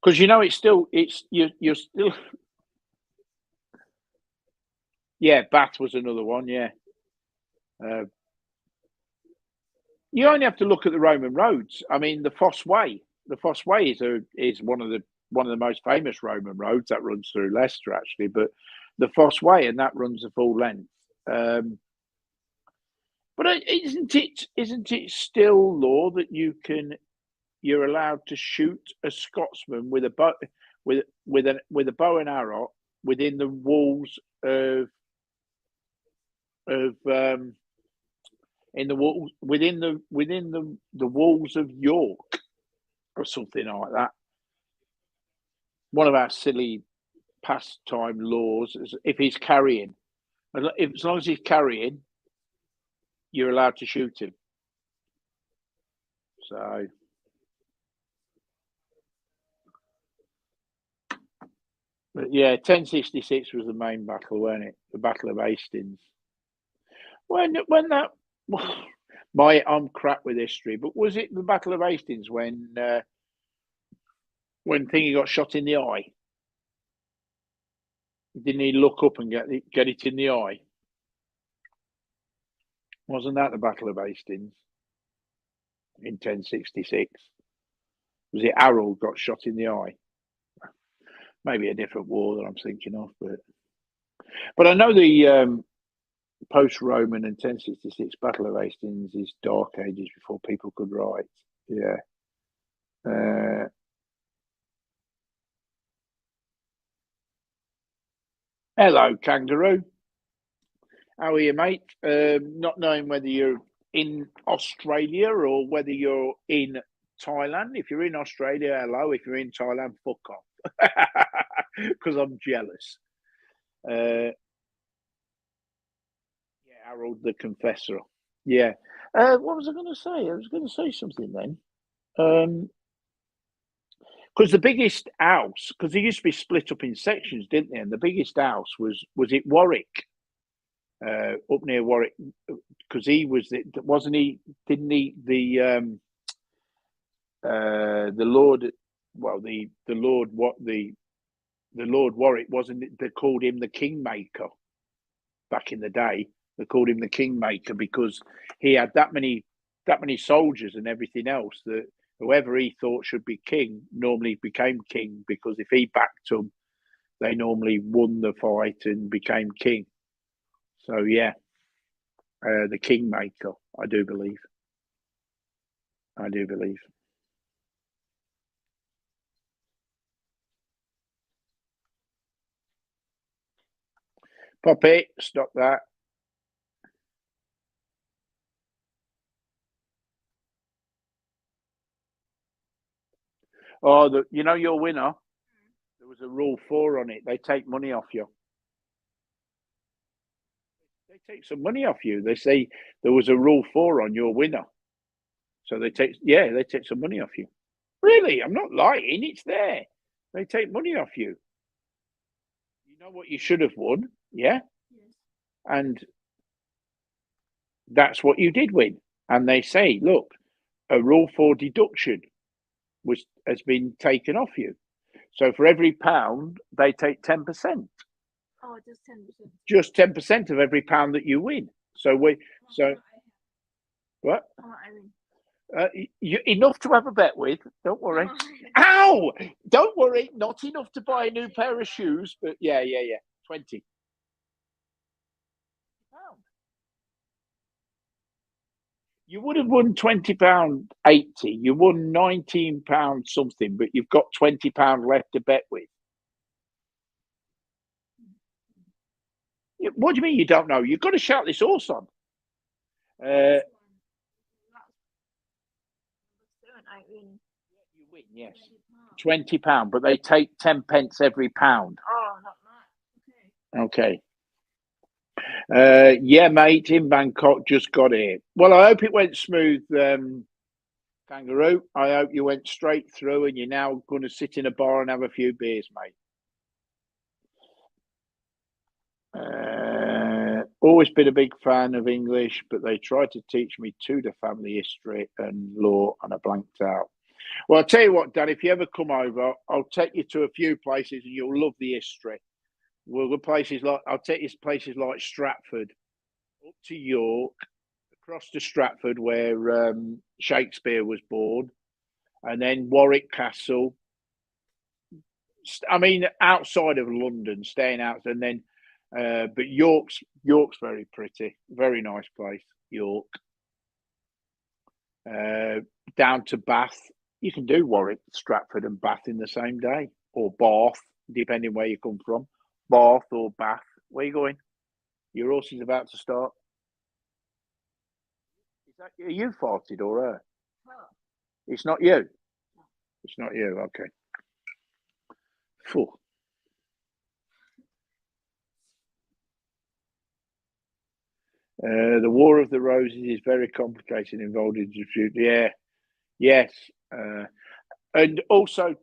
Because you're still. Yeah, Bath was another one. Yeah. You only have to look at the Roman roads. I mean, the Fosse Way. The Fosse Way is one of the most famous Roman roads that runs through Leicester, actually. But the Fosse Way, and that runs the full length. But isn't it still law that you're allowed to shoot a Scotsman with a bow with a bow and arrow within the walls of within the walls of York or something like that. One of our silly pastime laws is if he's carrying, as long as he's carrying, you're allowed to shoot him. So. But yeah, 1066 was the main battle, wasn't it? The Battle of Hastings. When that, I'm crap with history, but was it the Battle of Hastings when Thingy got shot in the eye? Didn't he look up and get it in the eye? Wasn't that the Battle of Hastings in 1066? Was it Harold got shot in the eye? Maybe a different war that I'm thinking of, but I know post-Roman and 1066 Battle of Hastings is Dark Ages before people could write. Yeah. Hello, Kangaroo. How are you, mate? Not knowing whether you're in Australia or whether you're in Thailand. If you're in Australia, hello. If you're in Thailand, fuck off. Because I'm jealous. Yeah, Harold the Confessor. Yeah. What was I going to say? I was going to say something then. Because the biggest house, because they used to be split up in sections, didn't they? And the biggest house was it Warwick, up near Warwick, because he was, wasn't he? Didn't he the Lord? Well, the Lord, what the Lord Warwick, wasn't it? They called him the Kingmaker back in the day. They called him the Kingmaker because he had that many soldiers and everything else that whoever he thought should be king normally became king, because if he backed them, they normally won the fight and became king. So yeah, the Kingmaker, I do believe. Poppy, stop that. Oh, you know your winner? There was a rule 4 on it. They take money off you. They take some money off you. They say there was a rule 4 on your winner. So they take some money off you. Really? I'm not lying. It's there. They take money off you. You know what you should have won, yeah? Yes. And that's what you did win. And they say, look, a rule 4 deduction has been taken off you. So for every pound, they take 10%. Oh, just 10%. Just 10% of every pound that you win. So what? Enough to have a bet with. Don't worry. Ow! Don't worry. Not enough to buy a new pair of shoes, but yeah. 20. You would have won £20.80. You won £19 something, but you've got £20 left to bet with. What do you mean you don't know? You've got to shout this horse on. You win, yes. £20, but they take 10 pence every pound. Oh, not much. Okay. Yeah, mate, in Bangkok, just got here. Well, I hope it went smooth, Kangaroo. I hope you went straight through and you're now going to sit in a bar and have a few beers, mate. Always been a big fan of English, but they tried to teach me Tudor family history and law, and I blanked out. Well, I'll tell you what, Dan, if you ever come over, I'll take you to a few places and you'll love the history. I'll take you to places like Stratford, up to York, across to Stratford where Shakespeare was born, and then Warwick Castle. I mean, outside of London, staying out, and then, but York's very pretty, very nice place, York. Down to Bath, you can do Warwick, Stratford, and Bath in the same day, or Bath, depending where you come from. Bath or Bath. Where are you going? Your horse is about to start. Are you farted or her? Oh. It's not you. No. It's not you. Okay. Phew. The War of the Roses is very complicated, involved in dispute. Yeah. Yes. And also,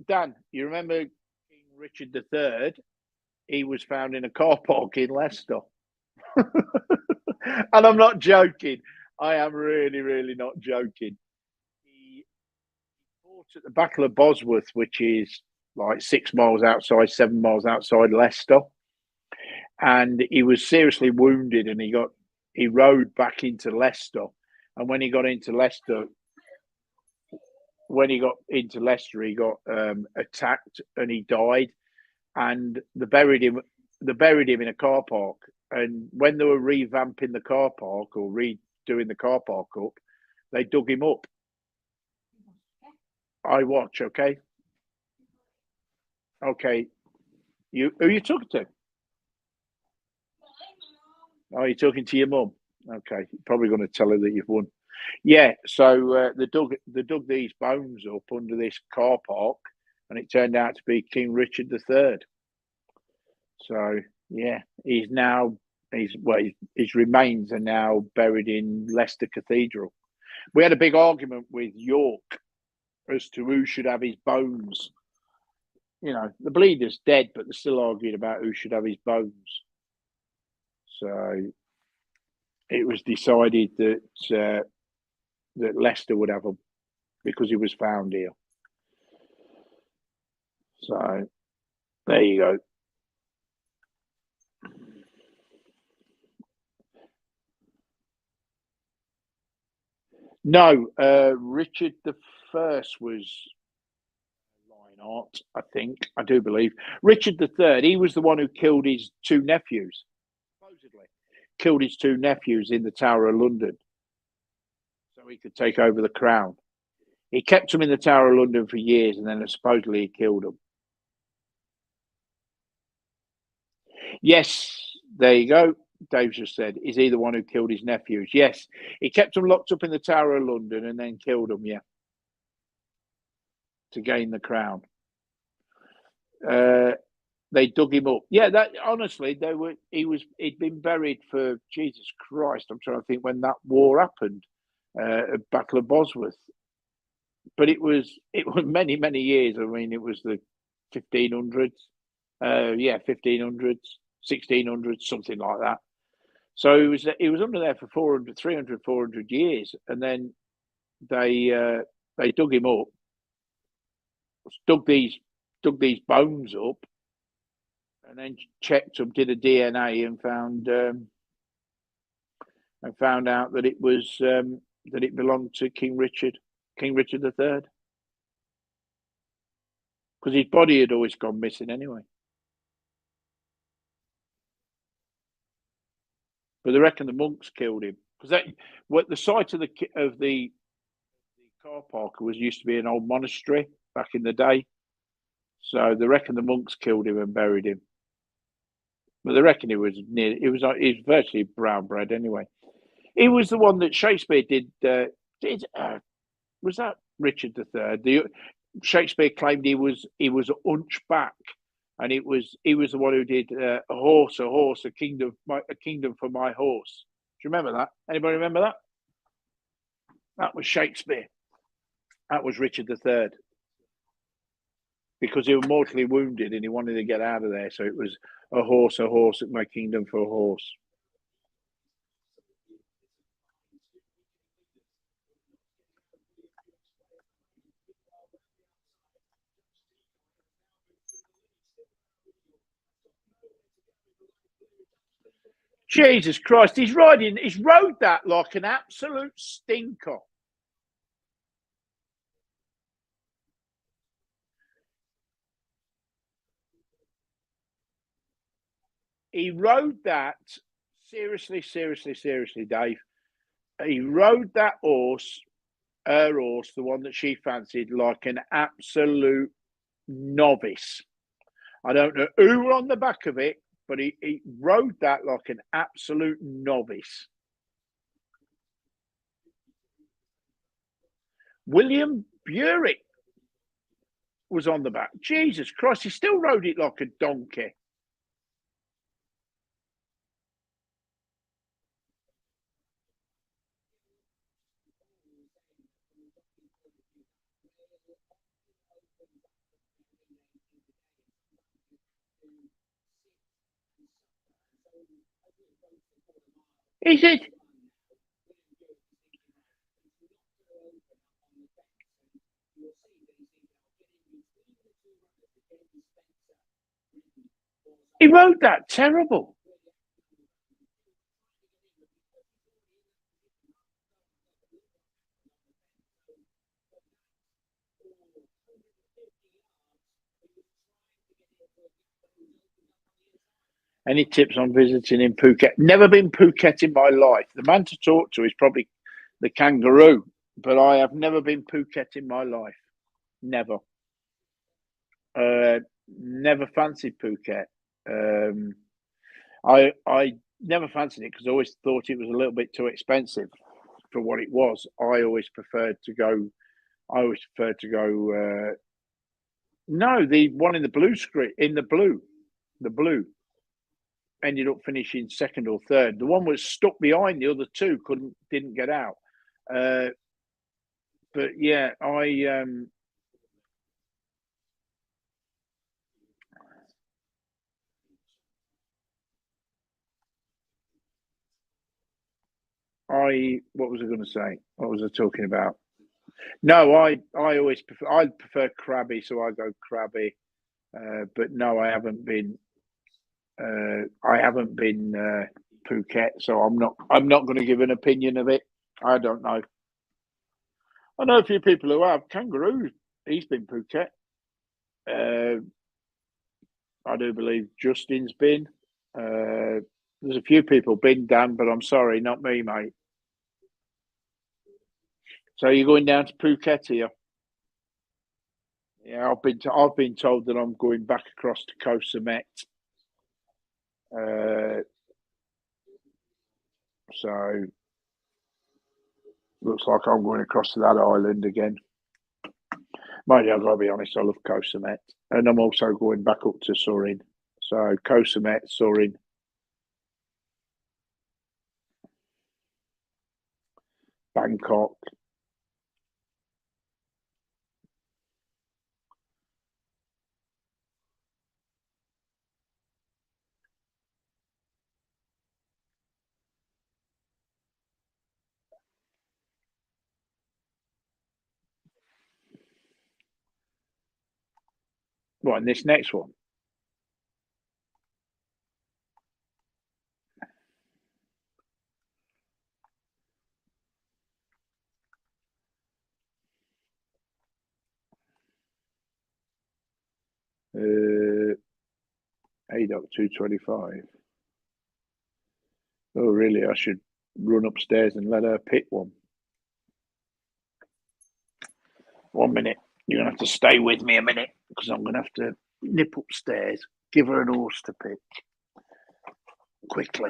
Dan, you remember King Richard III? He was found in a car park in Leicester. And I'm not joking. I am really, really not joking. He fought at the Battle of Bosworth, which is like 7 miles outside Leicester. And he was seriously wounded, and he rode back into Leicester. And when he got into Leicester, he got attacked and he died. And they buried him in a car park. And when they were revamping the car park or redoing the car park up, they dug him up. I watch, okay? Okay. Who are you talking to? Oh, you're talking to your mum? Okay. You're probably going to tell her that you've won. Yeah, so they dug these bones up under this car park, and it turned out to be King Richard III. So yeah, his remains are now buried in Leicester Cathedral. We had a big argument with York as to who should have his bones. You know, the bleeder's dead, but they're still arguing about who should have his bones. So it was decided that that Leicester would have them because he was found here. So there you go. No, Richard the First was Leinart, I think. I do believe Richard the Third. He was the one who killed his two nephews. Supposedly, killed his two nephews in the Tower of London, so he could take over the crown. He kept them in the Tower of London for years, and then supposedly he killed them. Yes, there you go. Dave just said, is he the one who killed his nephews? Yes, he kept them locked up in the Tower of London and then killed them. Yeah, to gain the crown. They dug him up. Yeah, that honestly, he'd been buried for Jesus Christ. I'm trying to think when that war happened, Battle of Bosworth. But it was many years. I mean, it was the 1500s. 1500s, 1600s, something like that. So he was under there for 400 years, and then they dug him up, dug these bones up, and then checked them, did a DNA, and found out that it was that it belonged to King Richard III, because his body had always gone missing anyway. But they reckon the monks killed him because the site of the car park was used to be an old monastery back in the day. So they reckon the monks killed him and buried him. But they reckon he was virtually brown bread anyway. He was the one that Shakespeare did. Was that Richard III? Shakespeare claimed he was a hunchback, and he was the one who did a horse, a kingdom for my horse. Do you remember that? Anybody remember that? That was Shakespeare. That was Richard III. Because he was mortally wounded and he wanted to get out of there. So it was a horse, my kingdom for a horse. Jesus Christ, he's rode that like an absolute stinker. He rode that seriously, Dave. He rode that horse, her horse, the one that she fancied, like an absolute novice. I don't know who were on the back of it, but he rode that like an absolute novice. William Burrick was on the back. Jesus Christ, he still rode it like a donkey. Is it? He rode that terrible. Any tips on visiting in Phuket? Never been Phuket in my life. The man to talk to is probably the kangaroo, but I have never been Phuket in my life. Never. Never fancied Phuket. I never fancied it because I always thought it was a little bit too expensive for what it was. I always preferred to go. No, the one in the blue screen, the blue ended up finishing second or third. The one was stuck behind the other two, didn't get out. But yeah, what was I going to say? What was I talking about? No, I always prefer crabby, so I go crabby. But no, I haven't been. Phuket, so I'm not going to give an opinion of it. I don't know. I know a few people who have. Kangaroo, he's been Phuket. I do believe Justin's been. There's a few people been, Dan, but I'm sorry, not me, mate. So you're going down to Phuket here? Yeah, I've been told that I'm going back across to Koh Samet. So looks like I'm going across to that island again. Mind you, I've got to be honest, I love Koh Samet. And I'm also going back up to Surin. So Koh Samet, Surin. Bangkok. What, and this next one? A.225. Oh, really? I should run upstairs and let her pick one. 1 minute. You're going to have to stay with me a minute because I'm going to have to nip upstairs, give her an horse to pick quickly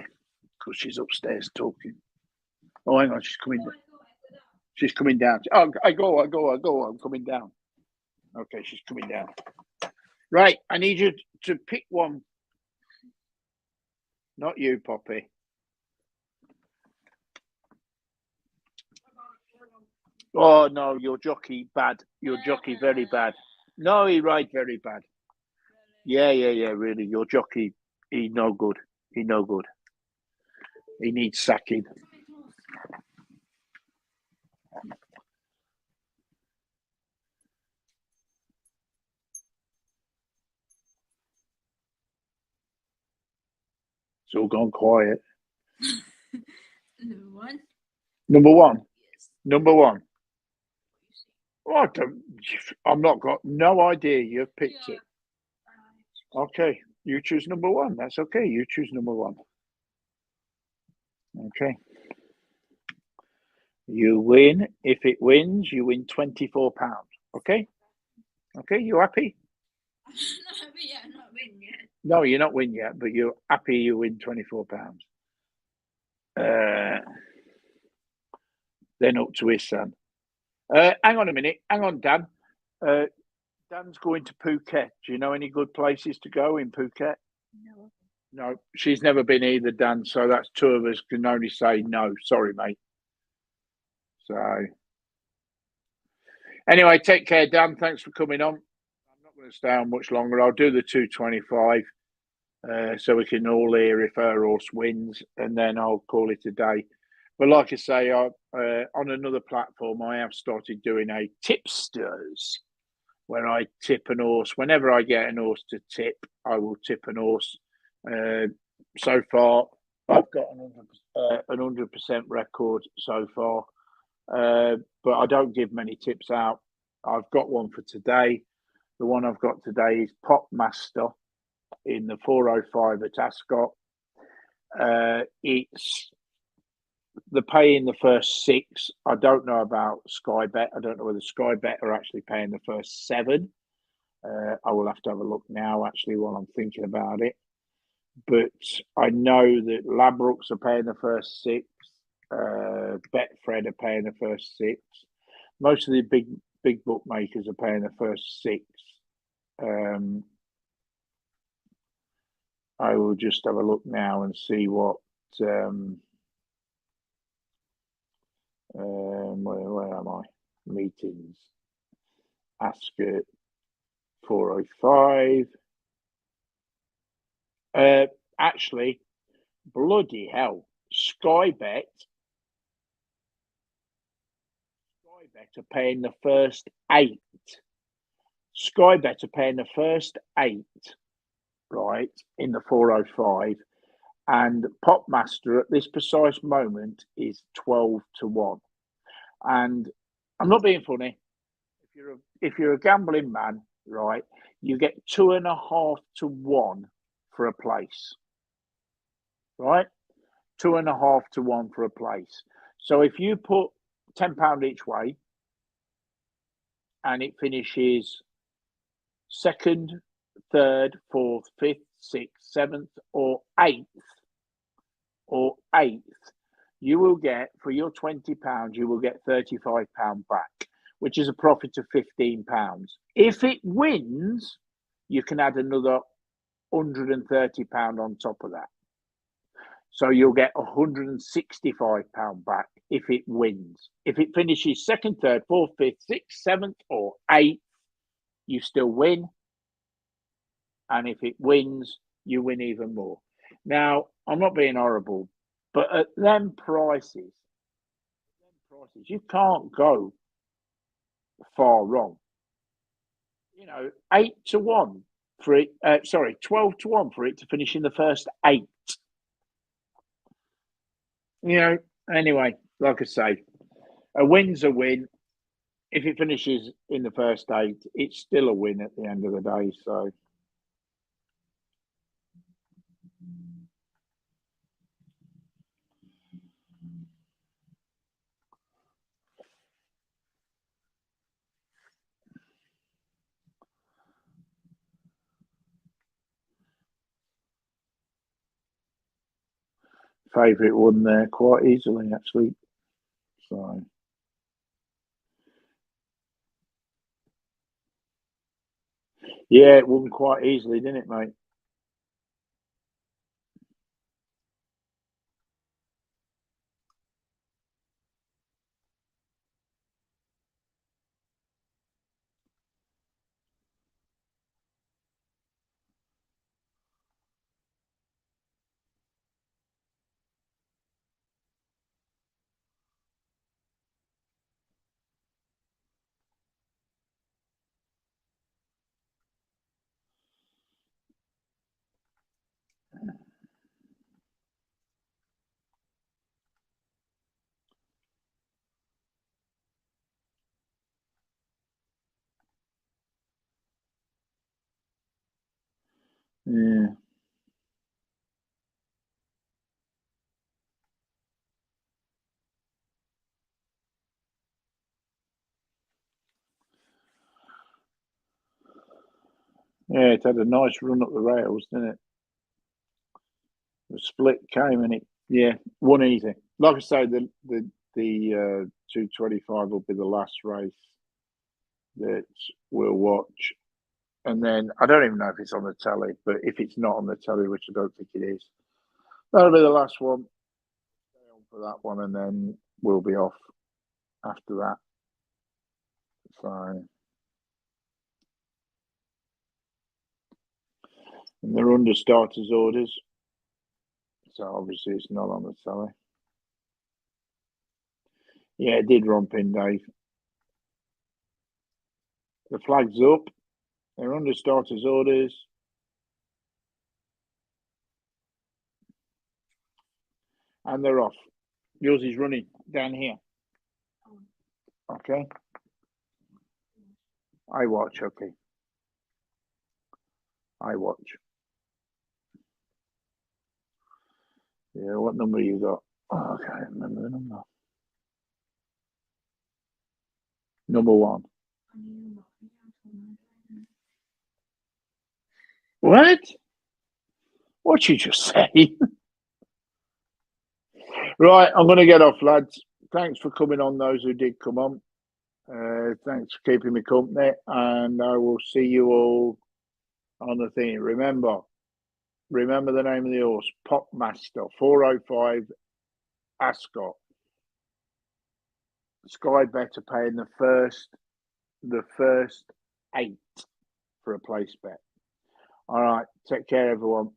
because she's upstairs talking. Oh, hang on. She's coming down. She's coming down. Oh, I go. I'm coming down. Okay, she's coming down. Right. I need you to pick one. Not you, Poppy. Oh, no, your jockey bad. Your jockey very bad. No, he ride very bad. Yeah, really. Your jockey, he no good. He no good. He needs sacking. It's all gone quiet. Number one. Number one. Yes. Number one. Oh, I'm not got no idea. You've picked it. Okay, you choose number one. That's okay. You choose number one. Okay. You win. If it wins, you win £24. Okay. Okay. You happy? I'm not win yet. No, you're not win yet, but you're happy. You win £24. Then up to his son. Hang on a minute. Hang on, Dan. Dan's going to Phuket. Do you know any good places to go in Phuket? No. No, she's never been either, Dan. So that's two of us can only say no. Sorry, mate. So anyway, take care, Dan. Thanks for coming on. I'm not going to stay on much longer. I'll do the 225 so we can all hear if her horse wins, and then I'll call it a day. But like I say, on another platform, I have started doing a tipsters where I tip an horse. Whenever I get an horse to tip, I will tip an horse. So far, I've got an 100% record so far, but I don't give many tips out. I've got one for today. The one I've got today is Pop Master. in the 405 at Ascot. It's the pay in the first 6. I don't know about Sky Bet. I don't know whether Sky Bet are actually paying the first 7. I will have to have a look now, actually, while I'm thinking about it. But I know that Ladbrokes are paying the first 6. Betfred are paying the first 6. Most of the big bookmakers are paying the first 6. I will just have a look now and see what. Where am I? Meetings. Ascot 405. Actually, bloody hell, Sky Bet are paying the first 8. Sky Bet are paying the first 8, right, in the 405, and Popmaster at this precise moment is 12-1. And I'm not being funny. If you're a gambling man, right, you get 2.5-1 for a place, right? 2.5-1 for a place. So if you put £10 each way, and it finishes 2nd, 3rd, 4th, 5th, 6th, 7th, or 8th, you will get, for your £20, you will get £35 back, which is a profit of £15. If it wins, you can add another £130 on top of that. So you'll get £165 back if it wins. If it finishes 2nd, 3rd, 4th, 5th, 6th, 7th, or 8th, you still win. And if it wins, you win even more. Now, I'm not being horrible, but at them prices, you can't go far wrong. 8-1 for it. 12-1 for it to finish in the first 8. Anyway, like I say, a win's a win. If it finishes in the first 8, it's still a win at the end of the day. So. Favourite won there quite easily, actually. So. Yeah, it won quite easily, didn't it, mate? Yeah. Yeah, it had a nice run up the rails, didn't it? The split came and it won easy. Like I say, the 225 will be the last race that we'll watch. And then I don't even know if it's on the telly, but if it's not on the telly, which I don't think it is, that'll be the last one. Stay on for that one, and then we'll be off after that. So, and they're under starters orders, so obviously it's not on the telly. Yeah, it did romp in, Dave. The flag's up. They're under starters orders. And they're off. Yours is running down here. Okay. I watch, okay. I watch. Yeah, what number you got? Oh, I can't remember the number. Number one. What? What'd you just say? Right, I'm going to get off, lads. Thanks for coming on, those who did come on. Thanks for keeping me company, and I will see you all on the thing. Remember the name of the horse, Popmaster, 405 Ascot. Sky Bet are paying the first 8 for a place bet. All right, take care, everyone.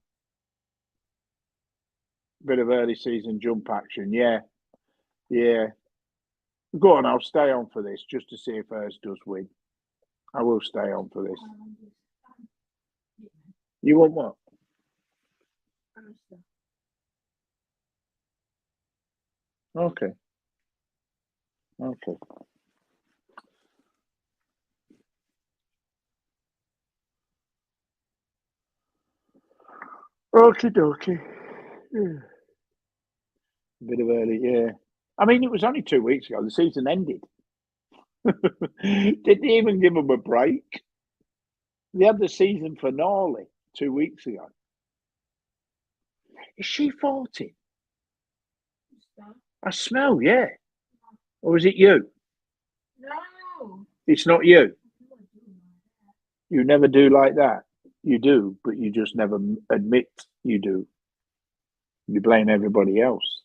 Bit of early season jump action, yeah. Go on, I'll stay on for this just to see if hers does win. I will stay on for this. You want what? Okay. Okie dokie. Yeah. Bit of early, yeah. I mean, it was only 2 weeks ago. The season ended. Didn't even give them a break. They had the season finale 2 weeks ago. Is she farting? I smell, yeah. Or is it you? No. It's not you. You never do like that. You do, but you just never admit you do. You blame everybody else.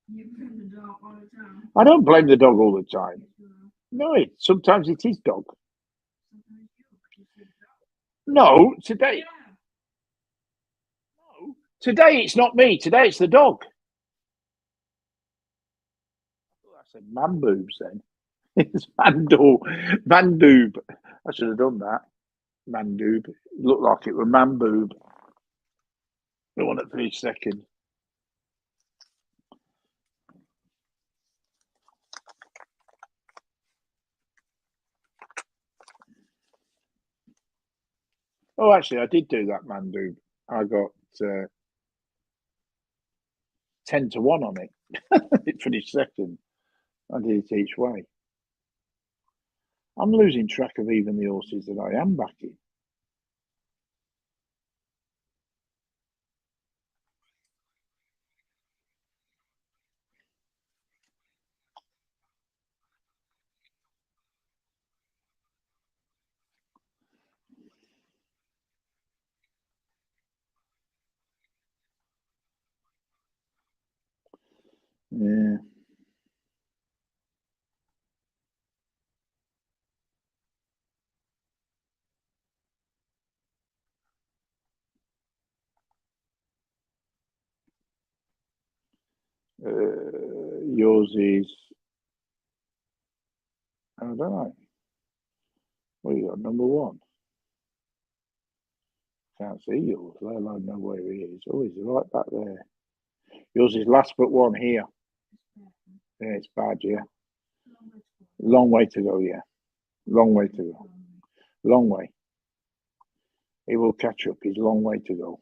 You blame the dog all the time. I don't blame the dog all the time. No, sometimes it is dog. No, today. No, today it's not me. Today it's the dog. I said man boobs then. It's Mandoob. I should have done that. Mandoob. It looked like it was man boob. The one that finished second. Oh, actually, I did do that Mandoob. I got 10-1 on it. It finished second. I did it each way. I'm losing track of even the horses that I am backing. Yeah. Yours is, I don't know. What you got? Number one. Can't see yours, let alone know where he is. Oh, he's right back there. Yours is last but one here. Yeah, it's bad, yeah. Long way to go, yeah. Long way to go. Long way. He will catch up. He's a long way to go.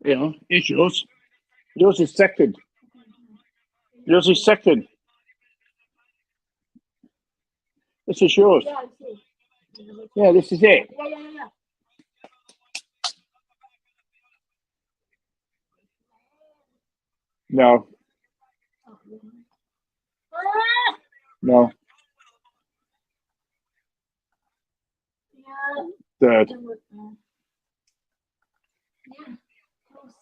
Yeah, it's yours. Yours is second. Yours is second. This is yours. Yeah, I see. Yeah, this is it. Yeah. No, Ah! no, Yeah. third. Yeah. Close.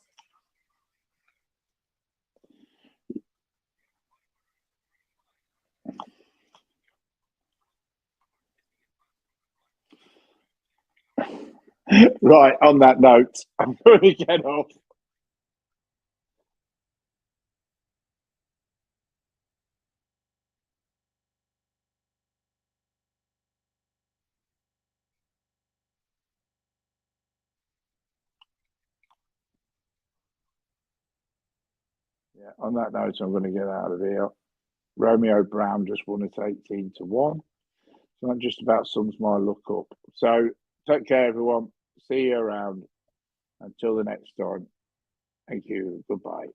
Right, on that note, I'm going to get off. Yeah, on that note, I'm going to get out of here. Romeo Brown just won at 18-1. So that just about sums my luck up. So take care, everyone. See you around. Until the next time. Thank you. Goodbye.